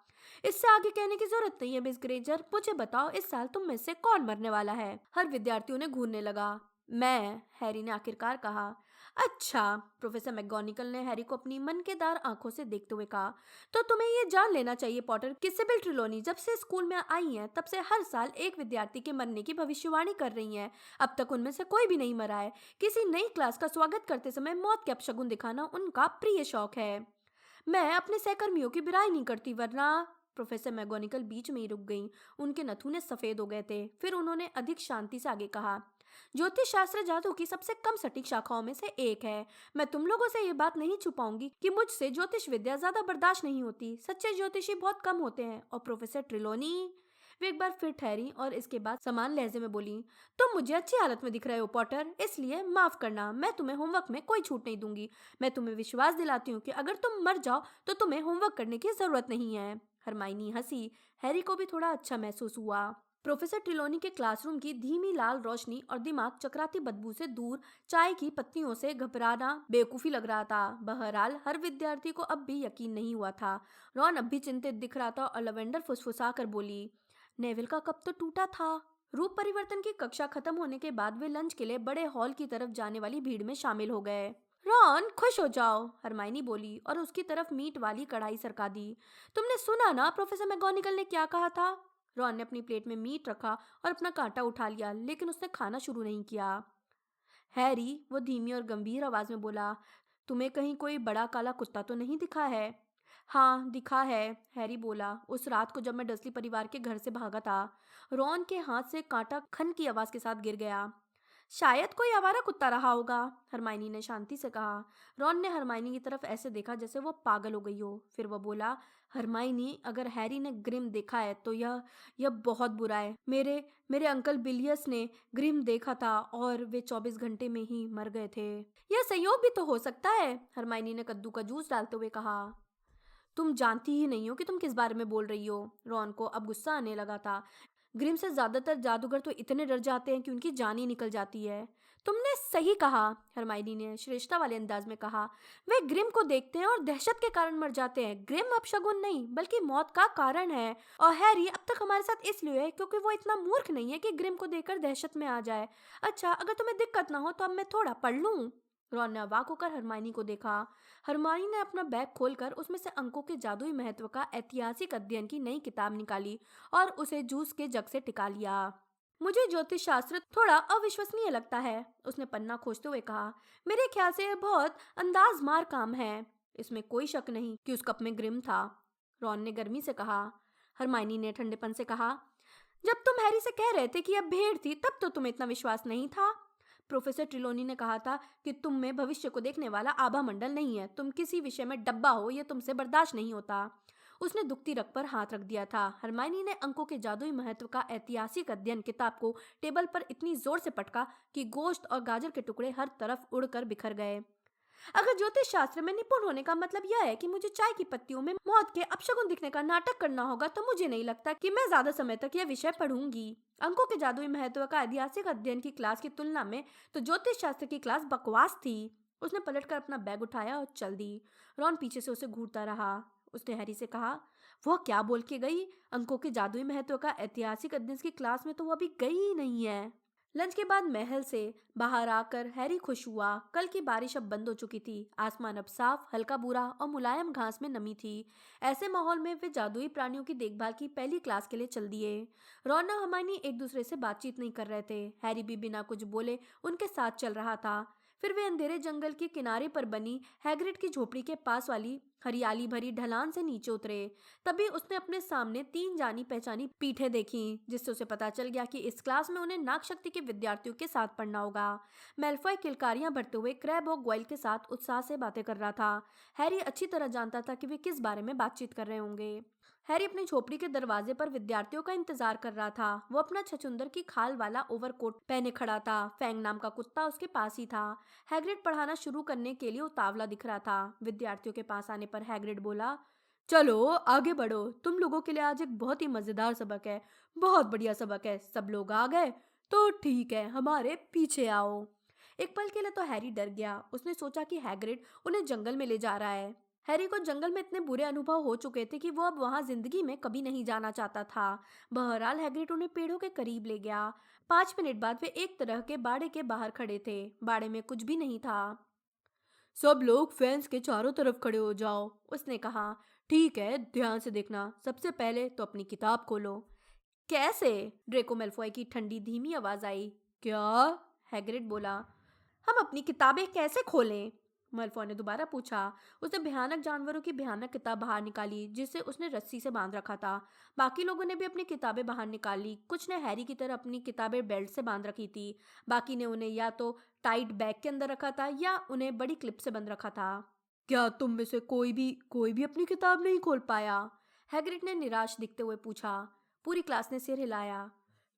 इससे आगे कहने की जरूरत नहीं है मिस ग्रेंजर। मुझे बताओ, इस साल तुम में से कौन मरने वाला है? हर विद्यार्थियों ने घूरने लगा। मैं, हैरी ने आखिरकार कहा। अच्छा, प्रोफेसर मैगोनिकल ने हैरी को अपनी मनकेदार आंखों से देखते हुए कहा, तो तुम्हें ये जान लेना चाहिए पॉटर कि सिबिल ट्रिलोनी जब से स्कूल में आई हैं तब से हर साल एक विद्यार्थी के मरने की भविष्यवाणी कर रही हैं। अब तक उनमें से कोई भी नहीं मरा है। किसी नई क्लास का स्वागत करते समय मौत के अपशगुन दिखाना उनका प्रिय शौक है। मैं अपने सहकर्मियों की बुराई नहीं करती, वरना प्रोफेसर मैगोनिकल बीच में ही रुक गईं। उनके नथुने सफेद हो गए थे। फिर उन्होंने अधिक शांति से आगे कहा, ज्योतिष शास्त्र जादू की सबसे कम सटीक शाखाओं में से एक है। मैं तुम लोगों से ये बात नहीं छुपाऊंगी कि मुझसे ज्योतिष विद्या ज्यादा बर्दाश्त नहीं होती। सच्चे ज्योतिषी बहुत कम होते हैं। और प्रोफेसर ट्रिलोनी, वे एक बार फिर ठहरी और इसके बाद समान लहजे में बोली, तुम मुझे अच्छी हालत में दिख रहे हो पॉटर, इसलिए माफ करना, मैं तुम्हें होमवर्क में कोई छूट नहीं दूंगी। मैं तुम्हें विश्वास दिलाती हूँ कि अगर तुम मर जाओ तो तुम्हें होमवर्क करने की जरूरत नहीं है। हरमाइनी हंसी। हैरी को भी थोड़ा अच्छा महसूस हुआ। प्रोफेसर ट्रिलोनी के क्लासरूम की धीमी लाल रोशनी और दिमाग चकराती बदबू से दूर चाय की पत्तियों से घबराना बेवकूफी लग रहा था। बहरहाल हर विद्यार्थी को अब भी यकीन नहीं हुआ था। रॉन अब भी चिंतित दिख रहा था और लवेंडर फुसफुसा कर बोली, नेविल का कप तो टूटा था। रूप परिवर्तन की कक्षा खत्म होने के बाद वे लंच के लिए बड़े हॉल की तरफ जाने वाली भीड़ में शामिल हो गए। रॉन, खुश हो जाओ, हरमाइनी बोली और उसकी तरफ मीट वाली कढ़ाई सरका दी। तुमने सुना ना प्रोफेसर मैगोनिकल ने क्या कहा था? रॉन ने अपनी प्लेट में मीट रखा और अपना कांटा उठा लिया, लेकिन उसने खाना शुरू नहीं किया। हैरी, वो धीमी और गंभीर आवाज में बोला, तुम्हें कहीं कोई बड़ा काला कुत्ता तो नहीं दिखा है? हाँ, दिखा है, हैरी बोला, उस रात को जब मैं डर्सली परिवार के घर से भागा था। रॉन के हाथ से कांटा खन की आवाज के साथ गिर गया। शायद कोई आवारा कुत्ता रहा होगा, हरमाइनी ने शांति से कहा। रॉन ने हरमाइनी की तरफ ऐसे देखा जैसे वो पागल हो गई हो। फिर वो बोला, हरमाइनी, अगर हैरी ने ग्रिम देखा है तो यह बहुत बुरा है। मेरे मेरे अंकल बिलियस ने ग्रिम देखा था और वे 24 घंटे में ही मर गए थे। यह संयोग भी तो हो सकता है, हरमाइनी ने कद्दू का जूस डालते हुए कहा। तुम जानती ही नहीं हो कि तुम किस बारे में बोल रही हो। रॉन को अब गुस्सा आने लगा था। ग्रिम से ज्यादातर जादूगर तो इतने डर जाते हैं कि उनकी जान ही निकल जाती है। तुमने सही कहा, हरमाइनी ने श्रेष्ठता वाले अंदाज में कहा। वे ग्रिम को देखते हैं और दहशत के कारण मर जाते हैं। ग्रिम अपशगुन नहीं बल्कि मौत का कारण है। और हैरी अब तक हमारे साथ इसलिए है क्योंकि वो इतना मूर्ख नहीं है कि ग्रिम को देखकर दहशत में आ जाए। अच्छा, अगर तुम्हें दिक्कत ना हो तो अब मैं थोड़ा पढ़ लूं? रॉन ने अवाक होकर हरमाइनी को देखा। हरमाइनी ने अपना बैग खोलकर उसमें से अंकों के जादुई महत्व का ऐतिहासिक अध्ययन की नई किताब निकाली और उसे जूस के जग से टिका लिया। मुझे ज्योतिष शास्त्र थोड़ा अविश्वसनीय लगता है, उसने पन्ना खोजते हुए कहा। मेरे ख्याल से यह बहुत अंदाजमार काम है। इसमें कोई शक नहीं कि उस कप में ग्रिम था, रॉन ने गर्मी से कहा। हरमाइनी ने ठंडेपन से कहा, जब तुम हैरी से कह रहे थे कि यह भेड़ थी तब तो तुम्हें इतना विश्वास नहीं था। प्रोफेसर ट्रिलोनी ने कहा था कि तुम में भविष्य को देखने वाला आभा मंडल नहीं है। तुम किसी विषय में डब्बा हो, यह तुमसे बर्दाश्त नहीं होता। उसने दुखती रग पर हाथ रख दिया था। हरमाइनी ने अंकों के जादुई महत्व का ऐतिहासिक अध्ययन किताब को टेबल पर इतनी जोर से पटका कि गोश्त और गाजर के टुकड़े हर तरफ उड़कर बिखर गए। अगर ज्योतिष शास्त्र में निपुण होने का मतलब यह है कि मुझे चाय की पत्तियों में मौत के अपशगुन दिखने का नाटक करना होगा, तो मुझे नहीं लगता कि मैं ज्यादा समय तक यह विषय पढ़ूंगी। अंकों के जादुई महत्व का ऐतिहासिक अध्ययन की क्लास की तुलना में तो ज्योतिष शास्त्र की क्लास बकवास थी। उसने पलटकर अपना बैग उठाया और चल दी। रॉन पीछे से उसे घूरता रहा। उसने हैरी से कहा, वह क्या बोल के गई? अंकों के जादुई महत्व का ऐतिहासिक अध्ययन की क्लास में तो वो अभी गई ही नहीं है। लंच के बाद महल से बाहर आकर हैरी खुश हुआ। कल की बारिश अब बंद हो चुकी थी। आसमान अब साफ, हल्का भूरा और मुलायम घास में नमी थी। ऐसे माहौल में वे जादुई प्राणियों की देखभाल की पहली क्लास के लिए चल दिए। रॉन और हरमाइनी एक दूसरे से बातचीत नहीं कर रहे थे। हैरी भी बिना कुछ बोले उनके साथ चल रहा था। फिर वे अंधेरे जंगल के किनारे पर बनी हैग्रिड की झोपड़ी के पास वाली हरियाली भरी ढलान से नीचे उतरे। तभी उसने अपने सामने 3 जानी पहचानी पीठें देखी, जिससे उसे पता चल गया कि इस क्लास में उन्हें नागशक्ति के विद्यार्थियों के साथ पढ़ना होगा। मेल्फॉय किलकारियां भरते हुए क्रैब और ग्वाइल के साथ उत्साह से बातें कर रहा था। हैरी अच्छी तरह जानता था कि वे किस बारे में बातचीत कर रहे होंगे। हैरी अपनी झोपड़ी के दरवाजे पर विद्यार्थियों का इंतजार कर रहा था। वो अपना छछूंदर की खाल वाला ओवरकोट पहने खड़ा था। फैंग नाम का कुत्ता उसके पास ही था। हैग्रिड पढ़ाना शुरू करने के लिए उतावला दिख रहा था। विद्यार्थियों के पास आने पर हैग्रिड बोला, चलो आगे बढ़ो, तुम लोगों के लिए आज एक बहुत ही मजेदार सबक है। बहुत बढ़िया सबक है। सब लोग आ गए? तो ठीक है, हमारे पीछे आओ। एक पल के लिए तो हैरी डर गया। उसने सोचा कि हैग्रिड उन्हें जंगल में ले जा रहा है। हैरी को जंगल में इतने बुरे अनुभव हो चुके थे कि वो अब वहां जिंदगी में कभी नहीं जाना चाहता था। बहरहाल हैग्रिड उन्हें पेड़ों के करीब ले गया। 5 मिनट बाद वे एक तरह के बाड़े के बाहर खड़े थे। बाड़े में कुछ भी नहीं था। सब लोग फेंस के चारों तरफ खड़े हो जाओ, उसने कहा। ठीक है, ध्यान से देखना। सबसे पहले तो अपनी किताब खोलो। कैसे? ड्रेको मेल्फॉय की ठंडी धीमी आवाज आई। क्या? हैग्रिड बोला। हम अपनी किताबें कैसे खोलें? मेल्फॉय ने दोबारा पूछा। उसने भयानक जानवरों की भयानक किताब बाहर निकाली, जिसे उसने रस्सी से बांध रखा था। बाकी लोगों ने भी अपनी किताबें बाहर निकाली। कुछ ने हैरी की तरह अपनी किताबें बेल्ट से बांध रखी थी। बाकी ने उन्हें या तो टाइट बैग के अंदर रखा था या उन्हें बड़ी क्लिप से बंद रखा था। क्या तुम में से कोई भी अपनी किताब नहीं खोल पाया? हैग्रिड ने निराश दिखते हुए पूछा। पूरी क्लास ने सिर हिलाया।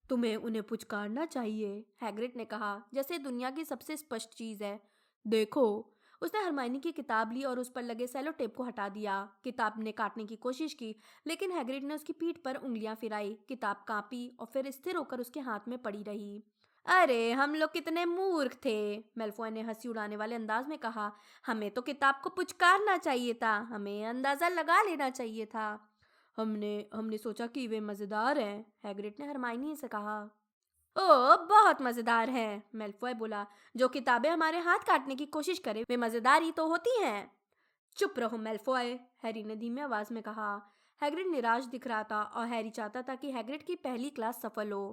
तुम्हें उन्हें पुचकारना चाहिए, हैग्रिड ने कहा, जैसे दुनिया की सबसे स्पष्ट चीज है। देखो। उसने हरमाइनी की किताब ली और उस पर लगे सेलो टेप को हटा दिया। किताब ने काटने की कोशिश की, लेकिन हैग्रिड ने उसकी पीठ पर उंगलियां फिराई। किताब कांपी और फिर स्थिर होकर उसके हाथ में पड़ी रही। अरे हम लोग कितने मूर्ख थे, मेल्फॉय ने हंसी उड़ाने वाले अंदाज में कहा। हमें तो किताब को पुचकारना चाहिए था। हमें अंदाजा लगा लेना चाहिए था। हमने हमने सोचा कि वे मजेदार हैं, हैग्रिड ने हरमाइनी से कहा। ओ, बहुत मजेदार है, मेल्फॉय बोला। जो किताबें हमारे हाथ काटने की कोशिश करे वे मजेदार ही तो होती हैं। चुप रहो मेल्फॉय, हैरी ने धीमी आवाज में कहा। हैग्रिड निराश दिख रहा था और हैरी चाहता था कि हैग्रिड की पहली क्लास सफल हो।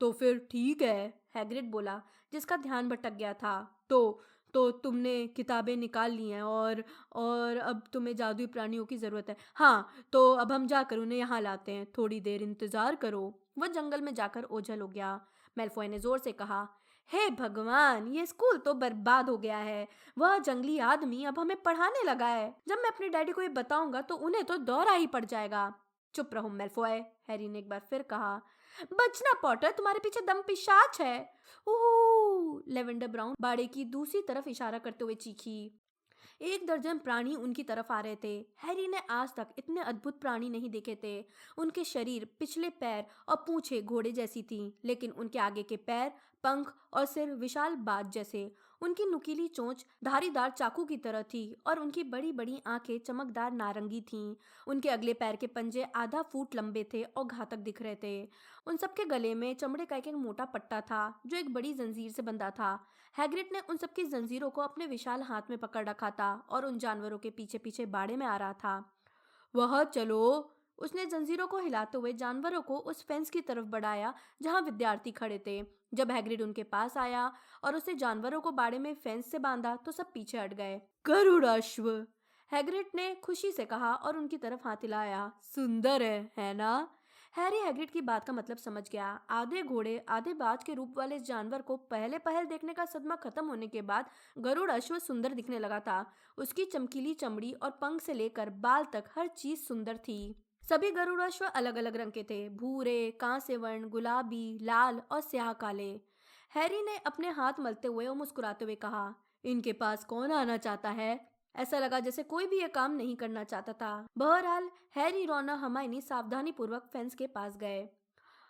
तो फिर ठीक है, हैग्रिड बोला, जिसका ध्यान भटक गया था। तो तुमने किताबें निकाल ली हैं और अब तुम्हें जादुई प्राणियों की जरूरत है। हाँ, तो अब हम जाकर उन्हें यहाँ लाते हैं। थोड़ी देर इंतजार करो। वह जंगल में जाकर ओझल हो गया। मेल्फॉय ने जोर से कहा, हे भगवान, ये स्कूल तो बर्बाद हो गया है। वह जंगली आदमी अब हमें पढ़ाने लगा है। जब मैं अपने डैडी को ये बताऊंगा तो उन्हें तो दौरा ही पड़ जाएगा। चुप रहो मेल्फॉय, हैरी ने एक बार फिर कहा। बचना पॉटर, तुम्हारे पीछे दम पिशाच है। ओह, लेवेंडर ब्राउन बाड़े की दूसरी तरफ इशारा करते हुए चीखी। 1 दर्जन प्राणी उनकी तरफ आ रहे थे। हैरी ने आज तक इतने अद्भुत प्राणी नहीं देखे थे। उनके शरीर, पिछले पैर और पूंछें घोड़े जैसी थीं, लेकिन उनके आगे के पैर, पंख और सिर विशाल बाज जैसे। उनकी नुकीली चोंच धारीदार चाकू की तरह थी और उनकी बड़ी बड़ी आंखें चमकदार नारंगी थीं। उनके अगले पैर के पंजे आधा फुट लंबे थे और घातक दिख रहे थे। उन सबके गले में चमड़े का एक मोटा पट्टा था, जो एक बड़ी जंजीर से बंधा था। हैग्रिड ने उन सबकी जंजीरों को अपने विशाल हाथ में पकड़ रखा था और उन जानवरों के पीछे पीछे बाड़े में आ रहा था। वह चलो, उसने जंजीरों को हिलाते हुए जानवरों को उस फेंस की तरफ बढ़ाया जहां विद्यार्थी खड़े थे। जब हैग्रिड उनके पास आया और उसने जानवरों को बाड़े में फेंस से बांधा तो सब पीछे हट गए। गरुड़ाश्व, हैग्रिड ने खुशी से कहा और उनकी तरफ हाथ हिलाया। सुंदर है ना? हैरी हैग्रिड की बात का मतलब समझ गया। आधे घोड़े आधे बाज के रूप वाले इस जानवर को पहले पहल देखने का सदमा खत्म होने के बाद गरुड़ अश्व सुंदर दिखने लगा था। उसकी चमकीली चमड़ी और पंख से लेकर बाल तक हर चीज सुंदर थी। सभी गरुड़ अश्व अलग अलग रंग के थे, भूरे, कांस्य वर्ण, गुलाबी, लाल और स्याह काले। हैरी ने अपने हाथ मलते हुए और मुस्कुराते हुए कहा, इनके पास कौन आना चाहता है? ऐसा लगा जैसे कोई भी यह काम नहीं करना चाहता था। बहरहाल हैरी, रॉन और हर्माइनी सावधानी पूर्वक फेंस के पास गए।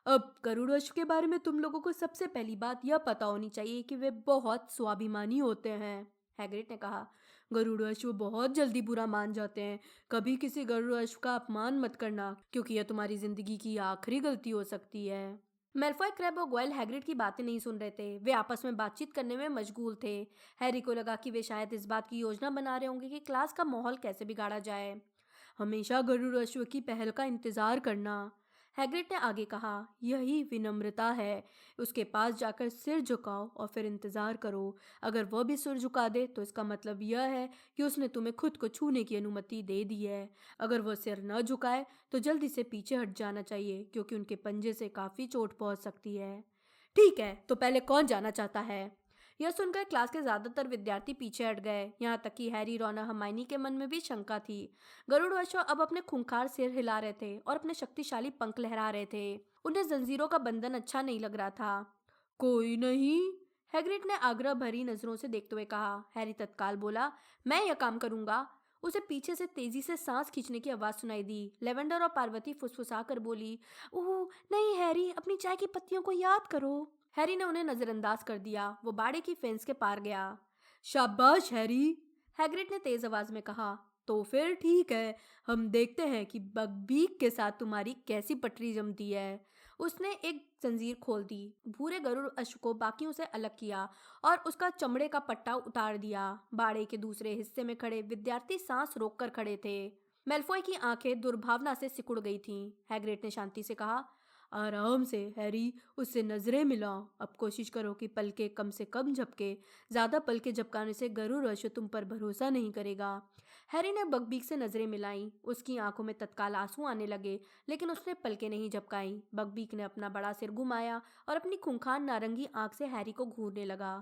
अब गरुड़ अश्व के बारे में तुम लोगों को सबसे पहली बात यह पता होनी चाहिए कि वे बहुत स्वाभिमानी होते हैं, हैग्रिड ने कहा। गरुड़ अश्व बहुत जल्दी बुरा मान जाते हैं। कभी किसी गरुड़ अश्व का अपमान मत करना, क्योंकि यह तुम्हारी जिंदगी की आखिरी गलती हो सकती है। मेल्फॉय, क्रैब और गोयल हैग्रिड की बातें नहीं सुन रहे थे। वे आपस में बातचीत करने में मशगूल थे। हैरी को लगा कि वे शायद इस बात की योजना बना रहे होंगे कि क्लास का माहौल कैसे बिगाड़ा जाए। हमेशा गरुड़ अश्व की पहल का इंतजार करना, हैग्रिड ने आगे कहा, यही विनम्रता है। उसके पास जाकर सिर झुकाओ और फिर इंतजार करो। अगर वह भी सिर झुका दे तो इसका मतलब यह है कि उसने तुम्हें खुद को छूने की अनुमति दे दी है। अगर वह सिर न झुकाए तो जल्दी से पीछे हट जाना चाहिए, क्योंकि उनके पंजे से काफी चोट पहुंच सकती है। ठीक है, तो पहले कौन जाना चाहता है? यह सुनकर क्लास के ज्यादातर विद्यार्थी पीछे हट गए, यहाँ तक कि हैरी, रॉन और हर्माइनी के मन में भी शंका थी। गरुड़ अश्व अब अपने खूंखार सिर हिला रहे थे और अपने शक्तिशाली पंख लहरा रहे थे। उन्हें जंजीरों का बंधन अच्छा नहीं लग रहा था। कोई नहीं, हैग्रिड ने आग्रह भरी नजरों से देखते हुए कहा। हैरी तत्काल बोला, मैं यह काम करूंगा। उसे पीछे से तेजी से सांस खींचने की आवाज सुनाई दी। लेवेंडर और पार्वती फुसफुसा कर बोली, ओह नहीं हैरी, अपनी चाय की पत्तियों को याद करो। हैरी ने उन्हें नजरअंदाज कर दिया। वो बाड़े की फेंस के पार गया। शाबाश हैरी, हैग्रिड ने तेज आवाज में कहा। तो फिर ठीक है, हम देखते हैं कि बकबीक के साथ तुम्हारी कैसी पटरी जमती है। उसने एक जंजीर खोल दी, भूरे गरुड़ अश्व को बाकियों से अलग किया और उसका चमड़े का पट्टा उतार दिया। बाड़े के दूसरे हिस्से में खड़े विद्यार्थी सांस रोककर खड़े थे। मेल्फॉय की आंखें दुर्भावना से सिकुड़ गई थीं। हैग्रिड ने शांति से कहा, आराम से हैरी, उससे नजरें मिलाओ। अब कोशिश करो कि पलके कम से कम झपके। ज्यादा पलके झपकाने से गरुड़ अश्व तुम पर भरोसा नहीं करेगा। हैरी ने बकबीक से नजरें मिलाई। उसकी आंखों में तत्काल आंसू आने लगे, लेकिन उसने पलके नहीं झपकाई। बकबीक ने अपना बड़ा सिर घुमाया और अपनी खूंखार नारंगी आंख से हैरी को घूरने लगा।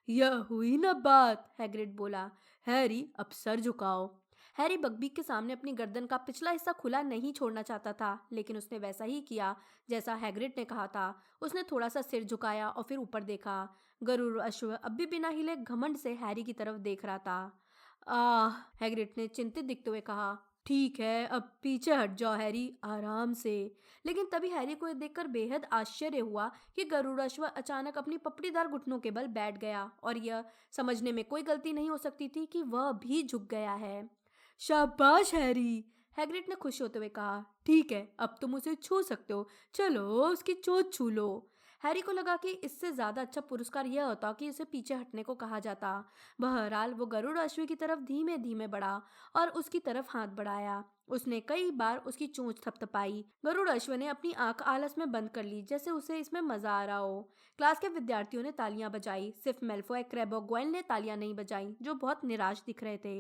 यह हुई ना बात, हैग्रिड बोला। हैरी, अब सर झुकाओ। हैरी बकबीक के सामने अपनी गर्दन का पिछला हिस्सा खुला नहीं छोड़ना चाहता था, लेकिन उसने वैसा ही किया जैसा हैग्रिड ने कहा था। उसने थोड़ा सा सिर झुकाया और फिर ऊपर देखा। गरुड़ अश्व अब भी बिना हिले घमंड से हैरी की तरफ देख रहा था। आह, हैग्रिड ने चिंतित दिखते हुए कहा। ठीक है, अब पीछे हट जाओ हैरी, आराम से। लेकिन तभी हैरी को यह देखकर बेहद आश्चर्य हुआ कि गरुड़ अश्व अचानक अपनी पपड़ीदार घुटनों के बल बैठ गया और यह समझने में कोई गलती नहीं हो सकती थी कि वह भी झुक गया है। शाबाश हैरी, हैग्रिड ने खुश होते हुए कहा। ठीक है, अब तुम उसे छू सकते हो। चलो उसकी चोंच छू लो। हैरी को लगा कि इससे ज्यादा अच्छा पुरस्कार यह होता कि उसे पीछे हटने को कहा जाता। बहरहाल वो गरुड़ अश्व की तरफ धीमे धीमे बढ़ा और उसकी तरफ हाथ बढ़ाया। उसने कई बार उसकी चोंच थपथपाई। गरुड़ अश्व ने अपनी आंख आलस में बंद कर ली, जैसे उसे इसमें मजा आ रहा हो। क्लास के विद्यार्थियों ने तालियां बजाई। सिर्फ मेल्फॉय, क्रैब और गोयल ने तालियां नहीं बजाई, जो बहुत निराश दिख रहे थे।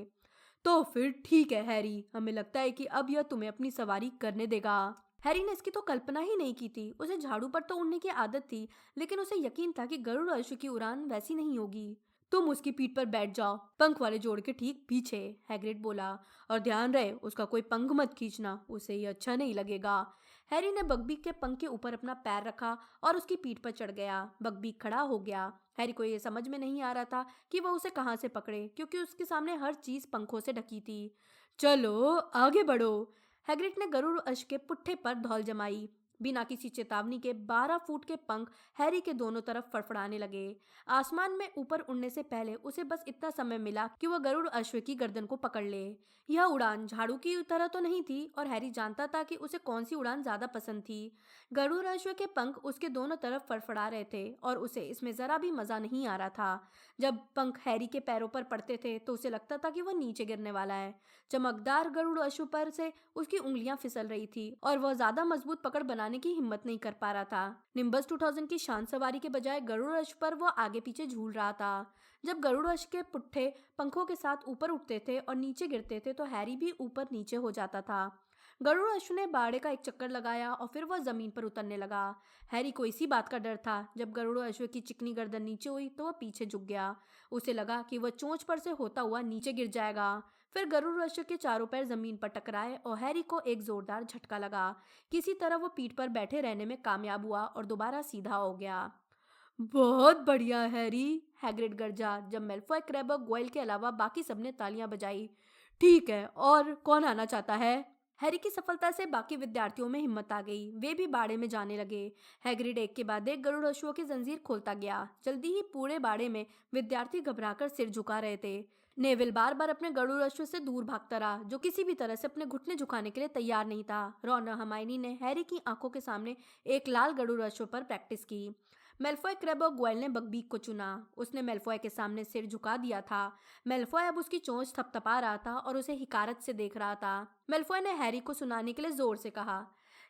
तो फिर ठीक है हैरी, हमें लगता है कि अब यह तुम्हें अपनी सवारी करने देगा। हैरी ने इसकी तो कल्पना ही नहीं की थी। उसे झाड़ू पर तो उड़ने की आदत थी, लेकिन उसे यकीन था कि गरुड़ अश्व की उड़ान वैसी नहीं होगी। तुम उसकी पीठ पर बैठ जाओ, पंख वाले जोड़ के ठीक पीछे, हैग्रिड बोला। और ध्यान रहे, उसका कोई पंख मत खींचना, उसे ये अच्छा नहीं लगेगा। हैरी ने बकबीक के पंख के ऊपर अपना पैर रखा और उसकी पीठ पर चढ़ गया। बकबीक खड़ा हो गया। हैरी को यह समझ में नहीं आ रहा था कि वह उसे कहाँ से पकड़े, क्योंकि उसके सामने हर चीज पंखों से ढकी थी। चलो आगे बढ़ो, हैग्रिड ने गरुड़ अश्व के पुट्ठे पर धौल जमाई। बिना किसी चेतावनी के 12 फुट के पंख हैरी के दोनों तरफ फड़फड़ाने लगे। आसमान में ऊपर उड़ने से पहले उसे बस इतना समय मिला कि वह गरुड़ अश्व की गर्दन को पकड़ ले। यह उड़ान झाड़ू की तरह तो नहीं थी और हैरी जानता था कि उसे कौन सी उड़ान ज्यादा पसंद थी। गरुड़ अश्व के पंख उसके दोनों तरफ फड़फड़ा रहे थे और उसे इसमें जरा भी मजा नहीं आ रहा था। जब पंख हैरी के पैरों पर पड़ते थे तो उसे लगता था कि वह नीचे गिरने वाला है। चमकदार गरुड़ अश्व पर से उसकी उंगलियां फिसल रही थी और वह ज्यादा मजबूत पकड़ बनाने की हिम्मत नहीं कर पा रहा था। निम्बस 2000 की शान सवारी के बजाय गरुड़ अश्व पर वह आगे पीछे झूल रहा था। जब गरुड़ अश्व के पुट्ठे पंखों के साथ ऊपर उठते थे और नीचे गिरते थे तो हैरी भी ऊपर नीचे हो जाता था। गरुड़ अश्व ने बाड़े का एक चक्कर लगाया और फिर वह जमीन पर उतरने लगा। हैरी को इसी बात का डर था। जब गरुड़ अश्व की चिकनी गर्दन नीचे हुई तो वह पीछे झुक गया। उसे लगा कि वह चोंच पर से होता हुआ नीचे गिर जाएगा। फिर गरुड़ अश्व के चारों पैर जमीन पर टकराए और हैरी को एक जोरदार झटका लगा। किसी तरह वो पीठ पर बैठे रहने में कामयाब हुआ और दोबारा सीधा हो गया। बहुत बढ़िया हैरी, हैग्रिड गरजा जब मेल्फॉय, क्रैब और गोयल के अलावा बाकी सबने तालियां बजाई। ठीक है, और कौन आना चाहता है? हैरी की सफलता से बाकी विद्यार्थियों में हिम्मत आ गई। वे भी बाड़े में जाने लगे। हैग्रिड एक के बाद एक गरुड़ अश्वों की जंजीर खोलता गया। जल्दी ही पूरे बाड़े में विद्यार्थी घबराकर सिर झुका रहे थे। नेविल बार बार अपने गरुड़ अश्व से दूर भागता रहा, जो किसी भी तरह से अपने घुटने झुकाने के लिए तैयार नहीं था। रॉन और हर्माइनी ने हैरी की आंखों के सामने एक लाल गरुड़ अश्व पर प्रैक्टिस की। मेल्फॉय, क्रैब और गोयल ने बकबीक को चुना। उसने मेल्फॉय के सामने सिर झुका दिया था। मेल्फॉय अब उसकी चोंच थपथपा रहा था और उसे हिकारत से देख रहा था। मेल्फॉय ने हैरी को सुनाने के लिए जोर से कहा,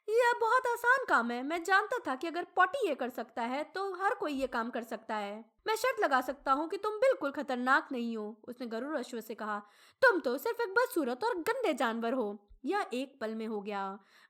यह बहुत आसान काम है। मैं जानता था कि अगर पॉटी ये कर सकता है तो हर कोई ये काम कर सकता है। मैं शर्त लगा सकता हूँ कि तुम बिल्कुल खतरनाक नहीं हो। उसने गरुड़ अश्व से कहा, तुम तो सिर्फ एक बदसूरत और गंदे जानवर हो। यह एक पल में हो गया।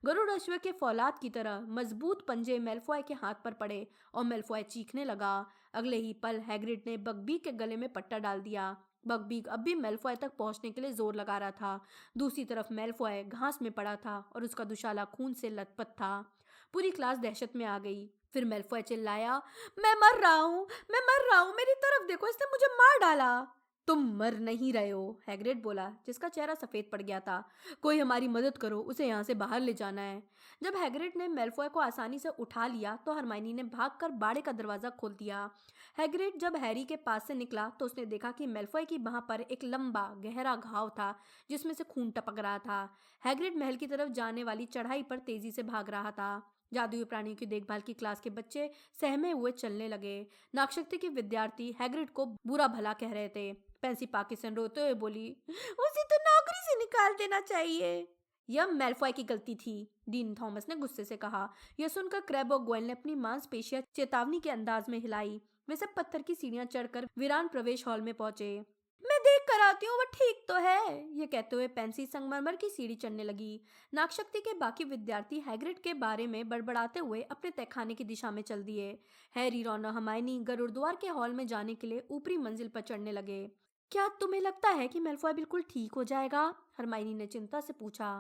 गरुड़ अश्व के फौलाद की तरह मजबूत पंजे मेल्फॉय के हाथ पर पड़े और मेल्फॉय चीखने लगा। अगले ही पल हैग्रिड ने बकबीक के गले में पट्टा डाल दिया। बकबीक अब भी मेल्फॉय तक पहुंचने के लिए जोर लगा रहा था। दूसरी तरफ मेल्फॉय घास में पड़ा था और उसका दुशाला खून से लथपथ था। पूरी क्लास दहशत में आ गई। फिर मेल्फॉय चिल्लाया, मैं मर रहा हूँ, मैं मर रहा हूँ, मेरी तरफ देखो, इसने मुझे मार डाला। तुम मर नहीं रहे हो, हैग्रिड बोला, जिसका चेहरा सफेद पड़ गया था। कोई हमारी मदद करो, उसे यहाँ से बाहर ले जाना है। जब हैग्रिड ने मेल्फॉय को आसानी से उठा लिया तो हरमाइनी ने भागकर बाड़े का दरवाजा खोल दिया। हैग्रिड जब हैरी के पास से निकला तो उसने देखा कि मेल्फॉय की बाह पर एक लंबा गहरा घाव था जिसमें से खून टपक रहा था। हैग्रिड महल की तरफ जाने वाली चढ़ाई पर तेजी से भाग रहा था। जादुई प्राणियों की देखभाल की क्लास के बच्चे सहमे हुए चलने लगे। नागशक्ति के विद्यार्थी हैग्रिड को बुरा भला कह रहे थे। पेंसी पाकिस्तान रोते हुए बोली, उसे तो नौकरी से निकाल देना चाहिए। यह मेल्फॉय की गलती थी, डीन थॉमस ने गुस्से से कहा। यह सुनकर क्रैब और गोयल ने अपनी मांसपेशियां चेतावनी के अंदाज में हिलाई। वे सब पत्थर की सीढ़ियां चढ़कर वीरान प्रवेश हॉल में पहुंचे। मैं देख कर आती हूँ, वो ठीक तो है, ये कहते हुए पेंसी संगमरमर की सीढ़ी चढ़ने लगी। नागशक्ति के बाकी विद्यार्थी हैग्रिड के बारे में बड़बड़ाते हुए अपने तहखाने की दिशा में चल दिए। हैरी, रॉन और हर्माइनी गरुड़द्वार के हॉल में जाने के लिए ऊपरी मंजिल पर चढ़ने लगे। क्या तुम्हें लगता है कि मेल्फॉय बिल्कुल ठीक हो जाएगा? हर्माइनी ने चिंता से पूछा।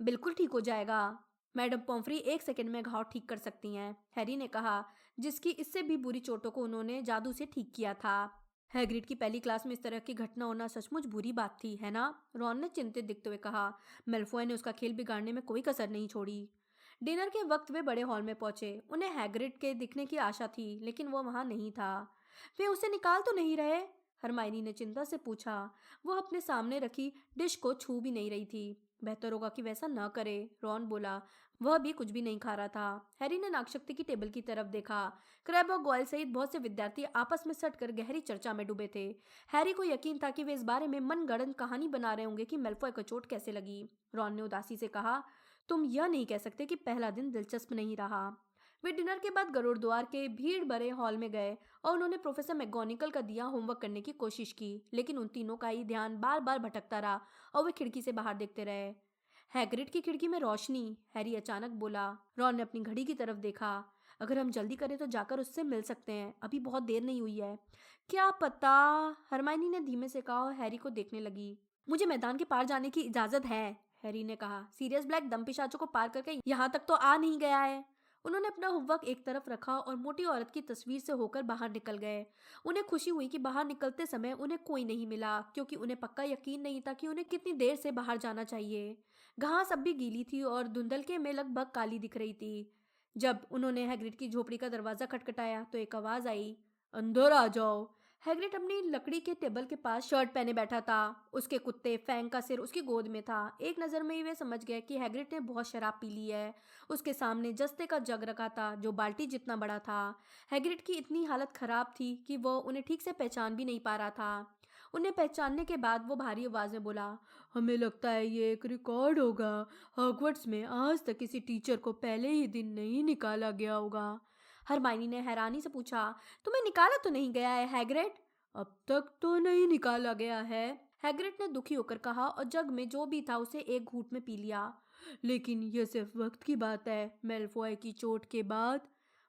बिल्कुल ठीक हो जाएगा। मैडम पॉम्फ्री 1 सेकंड में घाव ठीक कर सकती हैं, हैरी ने कहा, जिसकी इससे भी बुरी चोटों को उन्होंने जादू से ठीक किया था। हैग्रिड की पहली क्लास में इस तरह की घटना होना सचमुच बुरी बात थी, है ना? रॉन ने चिंतित दिखते हुए कहा। मेल्फॉय ने उसका खेल बिगाड़ने में कोई कसर नहीं छोड़ी। डिनर के वक्त वे बड़े हॉल में पहुंचे। उन्हें हैग्रिड के दिखने की आशा थी, लेकिन वो वहां नहीं था। वे उसे निकाल तो नहीं रहे? हरमाइनी ने चिंता से पूछा। वो अपने सामने रखी डिश को छू भी नहीं रही थी। बेहतर होगा कि वैसा न करे, रॉन बोला। वह भी कुछ भी नहीं खा रहा था। हैरी ने नागशक्ति की टेबल की तरफ देखा। क्रैब और गोयल सहित बहुत से विद्यार्थी आपस में सटकर गहरी चर्चा में डूबे थे। हैरी को यकीन था कि वे इस बारे में मनगढ़ंत कहानी बना रहे होंगे कि मेल्फॉय को चोट कैसे लगी। रॉन ने उदासी से कहा, तुम यह नहीं कह सकते कि पहला दिन दिलचस्प नहीं रहा। वे डिनर के बाद गरुड़द्वार के भीड़ भरे हॉल में गए और उन्होंने प्रोफेसर मैगोनिकल का दिया होमवर्क करने की कोशिश की, लेकिन उन तीनों का ही ध्यान बार बार भटकता रहा और वे खिड़की से बाहर देखते रहे। हैग्रिड की खिड़की में रोशनी, हैरी अचानक बोला। रॉन ने अपनी घड़ी की तरफ देखा। अगर हम जल्दी करें तो जाकर उससे मिल सकते हैं, अभी बहुत देर नहीं हुई है। क्या पता, हरमाइनी ने धीमे से कहा और हैरी को देखने लगी। मुझे मैदान के पार जाने की इजाजत है, हैरी ने कहा। सीरियस ब्लैक दम पिशाचों को पार करके यहाँ तक तो आ नहीं गया है। उन्होंने अपना होमवर्क एक तरफ रखा और मोटी औरत की तस्वीर से होकर बाहर निकल गए। उन्हें खुशी हुई कि बाहर निकलते समय उन्हें कोई नहीं मिला, क्योंकि उन्हें पक्का यकीन नहीं था कि उन्हें कितनी देर से बाहर जाना चाहिए। घास अब भी गीली थी और धुंधलके में लगभग काली दिख रही थी। जब उन्होंने हैग्रिड की झोपड़ी का दरवाजा खटखटाया तो एक आवाज आई, अंदर आ जाओ। हैग्रिड अपनी लकड़ी के टेबल के पास शर्ट पहने बैठा था। उसके कुत्ते फैंग का सिर उसकी गोद में था। एक नजर में ही वे समझ गए कि हैग्रिड ने बहुत शराब पी ली है। उसके सामने जस्ते का जग रखा था जो बाल्टी जितना बड़ा था। हैग्रिड की इतनी हालत खराब थी कि वो उन्हें ठीक से पहचान भी नहीं पा रहा था। उन्हें पहचानने के बाद वो भारी आवाज में बोला, हमें लगता है ये एक रिकॉर्ड होगा। हॉगवर्ट्स में आज तक किसी टीचर को पहले ही दिन नहीं निकाला गया होगा। हरमाइनी ने हैरानी से पूछा, तुम्हें निकाला तो नहीं गया है हैग्रिड? अब तक तो नहीं निकाला गया है, हैग्रिड ने दुखी होकर कहा और जग में जो भी था उसे एक घूंट में पी लिया। लेकिन ये सिर्फ वक्त की बात है, मेलफॉय की चोट के बाद।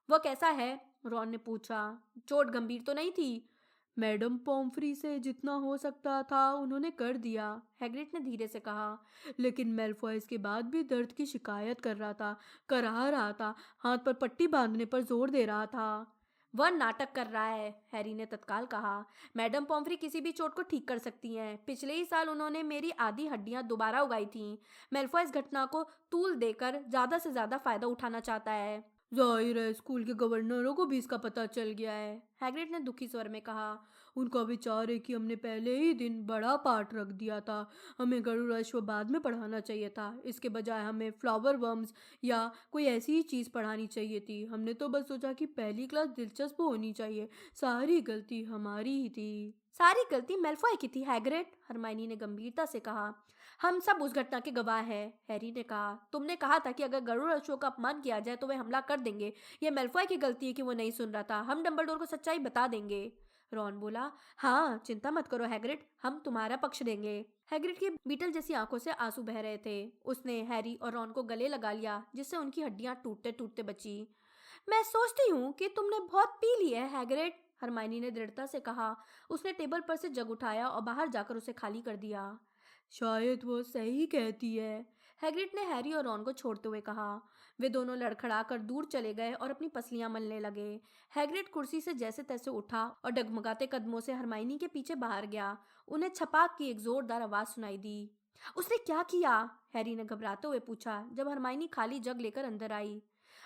वो कैसा है? रॉन ने पूछा। चोट गंभीर तो नहीं थी? मैडम पॉम्फ्री से जितना हो सकता था उन्होंने कर दिया, हैग्रिड ने धीरे से कहा। लेकिन मेलफॉय इसके बाद भी दर्द की शिकायत कर रहा था, कराह रहा था, हाथ पर पट्टी बांधने पर जोर दे रहा था। वह नाटक कर रहा है, हैरी ने तत्काल कहा। मैडम पॉम्फ्री किसी भी चोट को ठीक कर सकती हैं। पिछले ही साल उन्होंने मेरी आधी हड्डियां दोबारा उगाई थीं। मेलफॉय इस घटना को तूल देकर ज्यादा से ज्यादा फायदा उठाना चाहता है। जाहिर है स्कूल के गवर्नरों को भी इसका पता चल गया है, हैग्रिड ने दुखी स्वर में कहा। उनका विचार है कि हमने पहले ही दिन बड़ा पाठ रख दिया था। हमें गरुड़ अश्व बाद में पढ़ाना चाहिए था, इसके बजाय हमें फ्लावर वर्म्स या कोई ऐसी ही चीज़ पढ़ानी चाहिए थी। हमने तो बस सोचा कि पहली क्लास दिलचस्प होनी चाहिए। सारी गलती हमारी ही थी। सारी गलती मेलफॉय की थी, हैग्रिड, हरमाइनी ने गंभीरता से कहा। हम सब उस घटना के गवाह हैं, हैरी ने कहा। तुमने कहा था कि अगर गरुड़ अश्वों का अपमान किया जाए तो वे हमला कर देंगे। यह मेलफॉय की गलती है कि वो नहीं सुन रहा था। हम डंबलडोर को सच्चाई बता देंगे। रॉन बोला। हाँ, चिंता मत करो हैग्रिड, हम तुम्हारा पक्ष लेंगे। हैग्रिड की बीटल जैसी आंखों से आंसू बह रहे थे। उसने हैरी और रॉन को गले लगा लिया, जिससे उनकी हड्डियां टूटते टूटते बची। मैं सोचती हूँ कि तुमने बहुत पी ली है, हैग्रिड, हरमाइनी ने दृढ़ता से कहा। उसने टेबल पर से जग उठाया और बाहर जाकर उसे खाली कर दिया। शायद वो सही कहती है, हैग्रिड ने हैरी और रॉन को छोड़ते हुए कहा। वे दोनों लड़खड़ाकर दूर चले गए और अपनी पसलियां मलने लगे। हैग्रिड कुर्सी से जैसे तैसे उठा और डगमगाते कदमों से हरमाइनी के पीछे बाहर गया। उन्हें छपाक की एक जोरदार आवाज सुनाई दी। उसने क्या किया? हैरी ने घबराते हुए पूछा जब हरमाइनी खाली जग लेकर अंदर आई।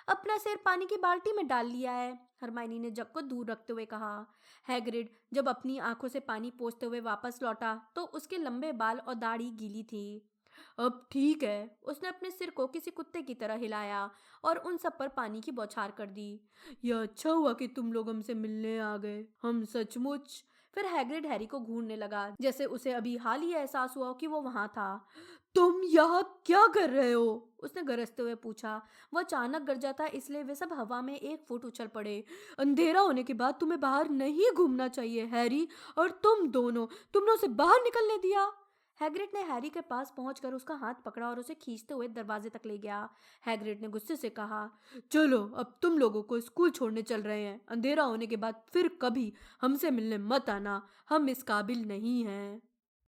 अपना सिर पानी की बाल्टी में डाल लिया है, हरमाइनी ने जग को दूर रखते हुए कहा। हैग्रिड जब अपनी आंखों से पानी पोंछते हुए वापस लौटा तो उसके लंबे बाल और दाढ़ी गीली थी। अब ठीक है, उसने अपने सिर को किसी कुत्ते की तरह हिलाया और उन सब पर पानी की बौछार कर दी। यह अच्छा हुआ कि तुम लोग हमसे मिलने आ गए, हम सचमुच। फिर हैग्रिड हैरी को घूरने लगा, जैसे उसे अभी हाल ही एहसास हुआ कि वो वहां था। तुम यहाँ क्या कर रहे हो? उसने गरजते हुए पूछा। वह अचानक गरजा था, इसलिए वे सब हवा में 1 फुट उछल पड़े। अंधेरा होने के बाद तुम्हें बाहर नहीं घूमना चाहिए हैरी, और तुम दोनों, तुमने उसे बाहर निकलने दिया। हैग्रिड ने हैरी के पास पहुंचकर उसका हाथ पकड़ा और उसे खींचते हुए दरवाजे तक ले गया। हैग्रिड ने गुस्से से कहा, चलो अब तुम लोगों को स्कूल छोड़ने चल रहे हैं। अंधेरा होने के बाद फिर कभी हमसे मिलने मत आना, हम इस काबिल नहीं हैं।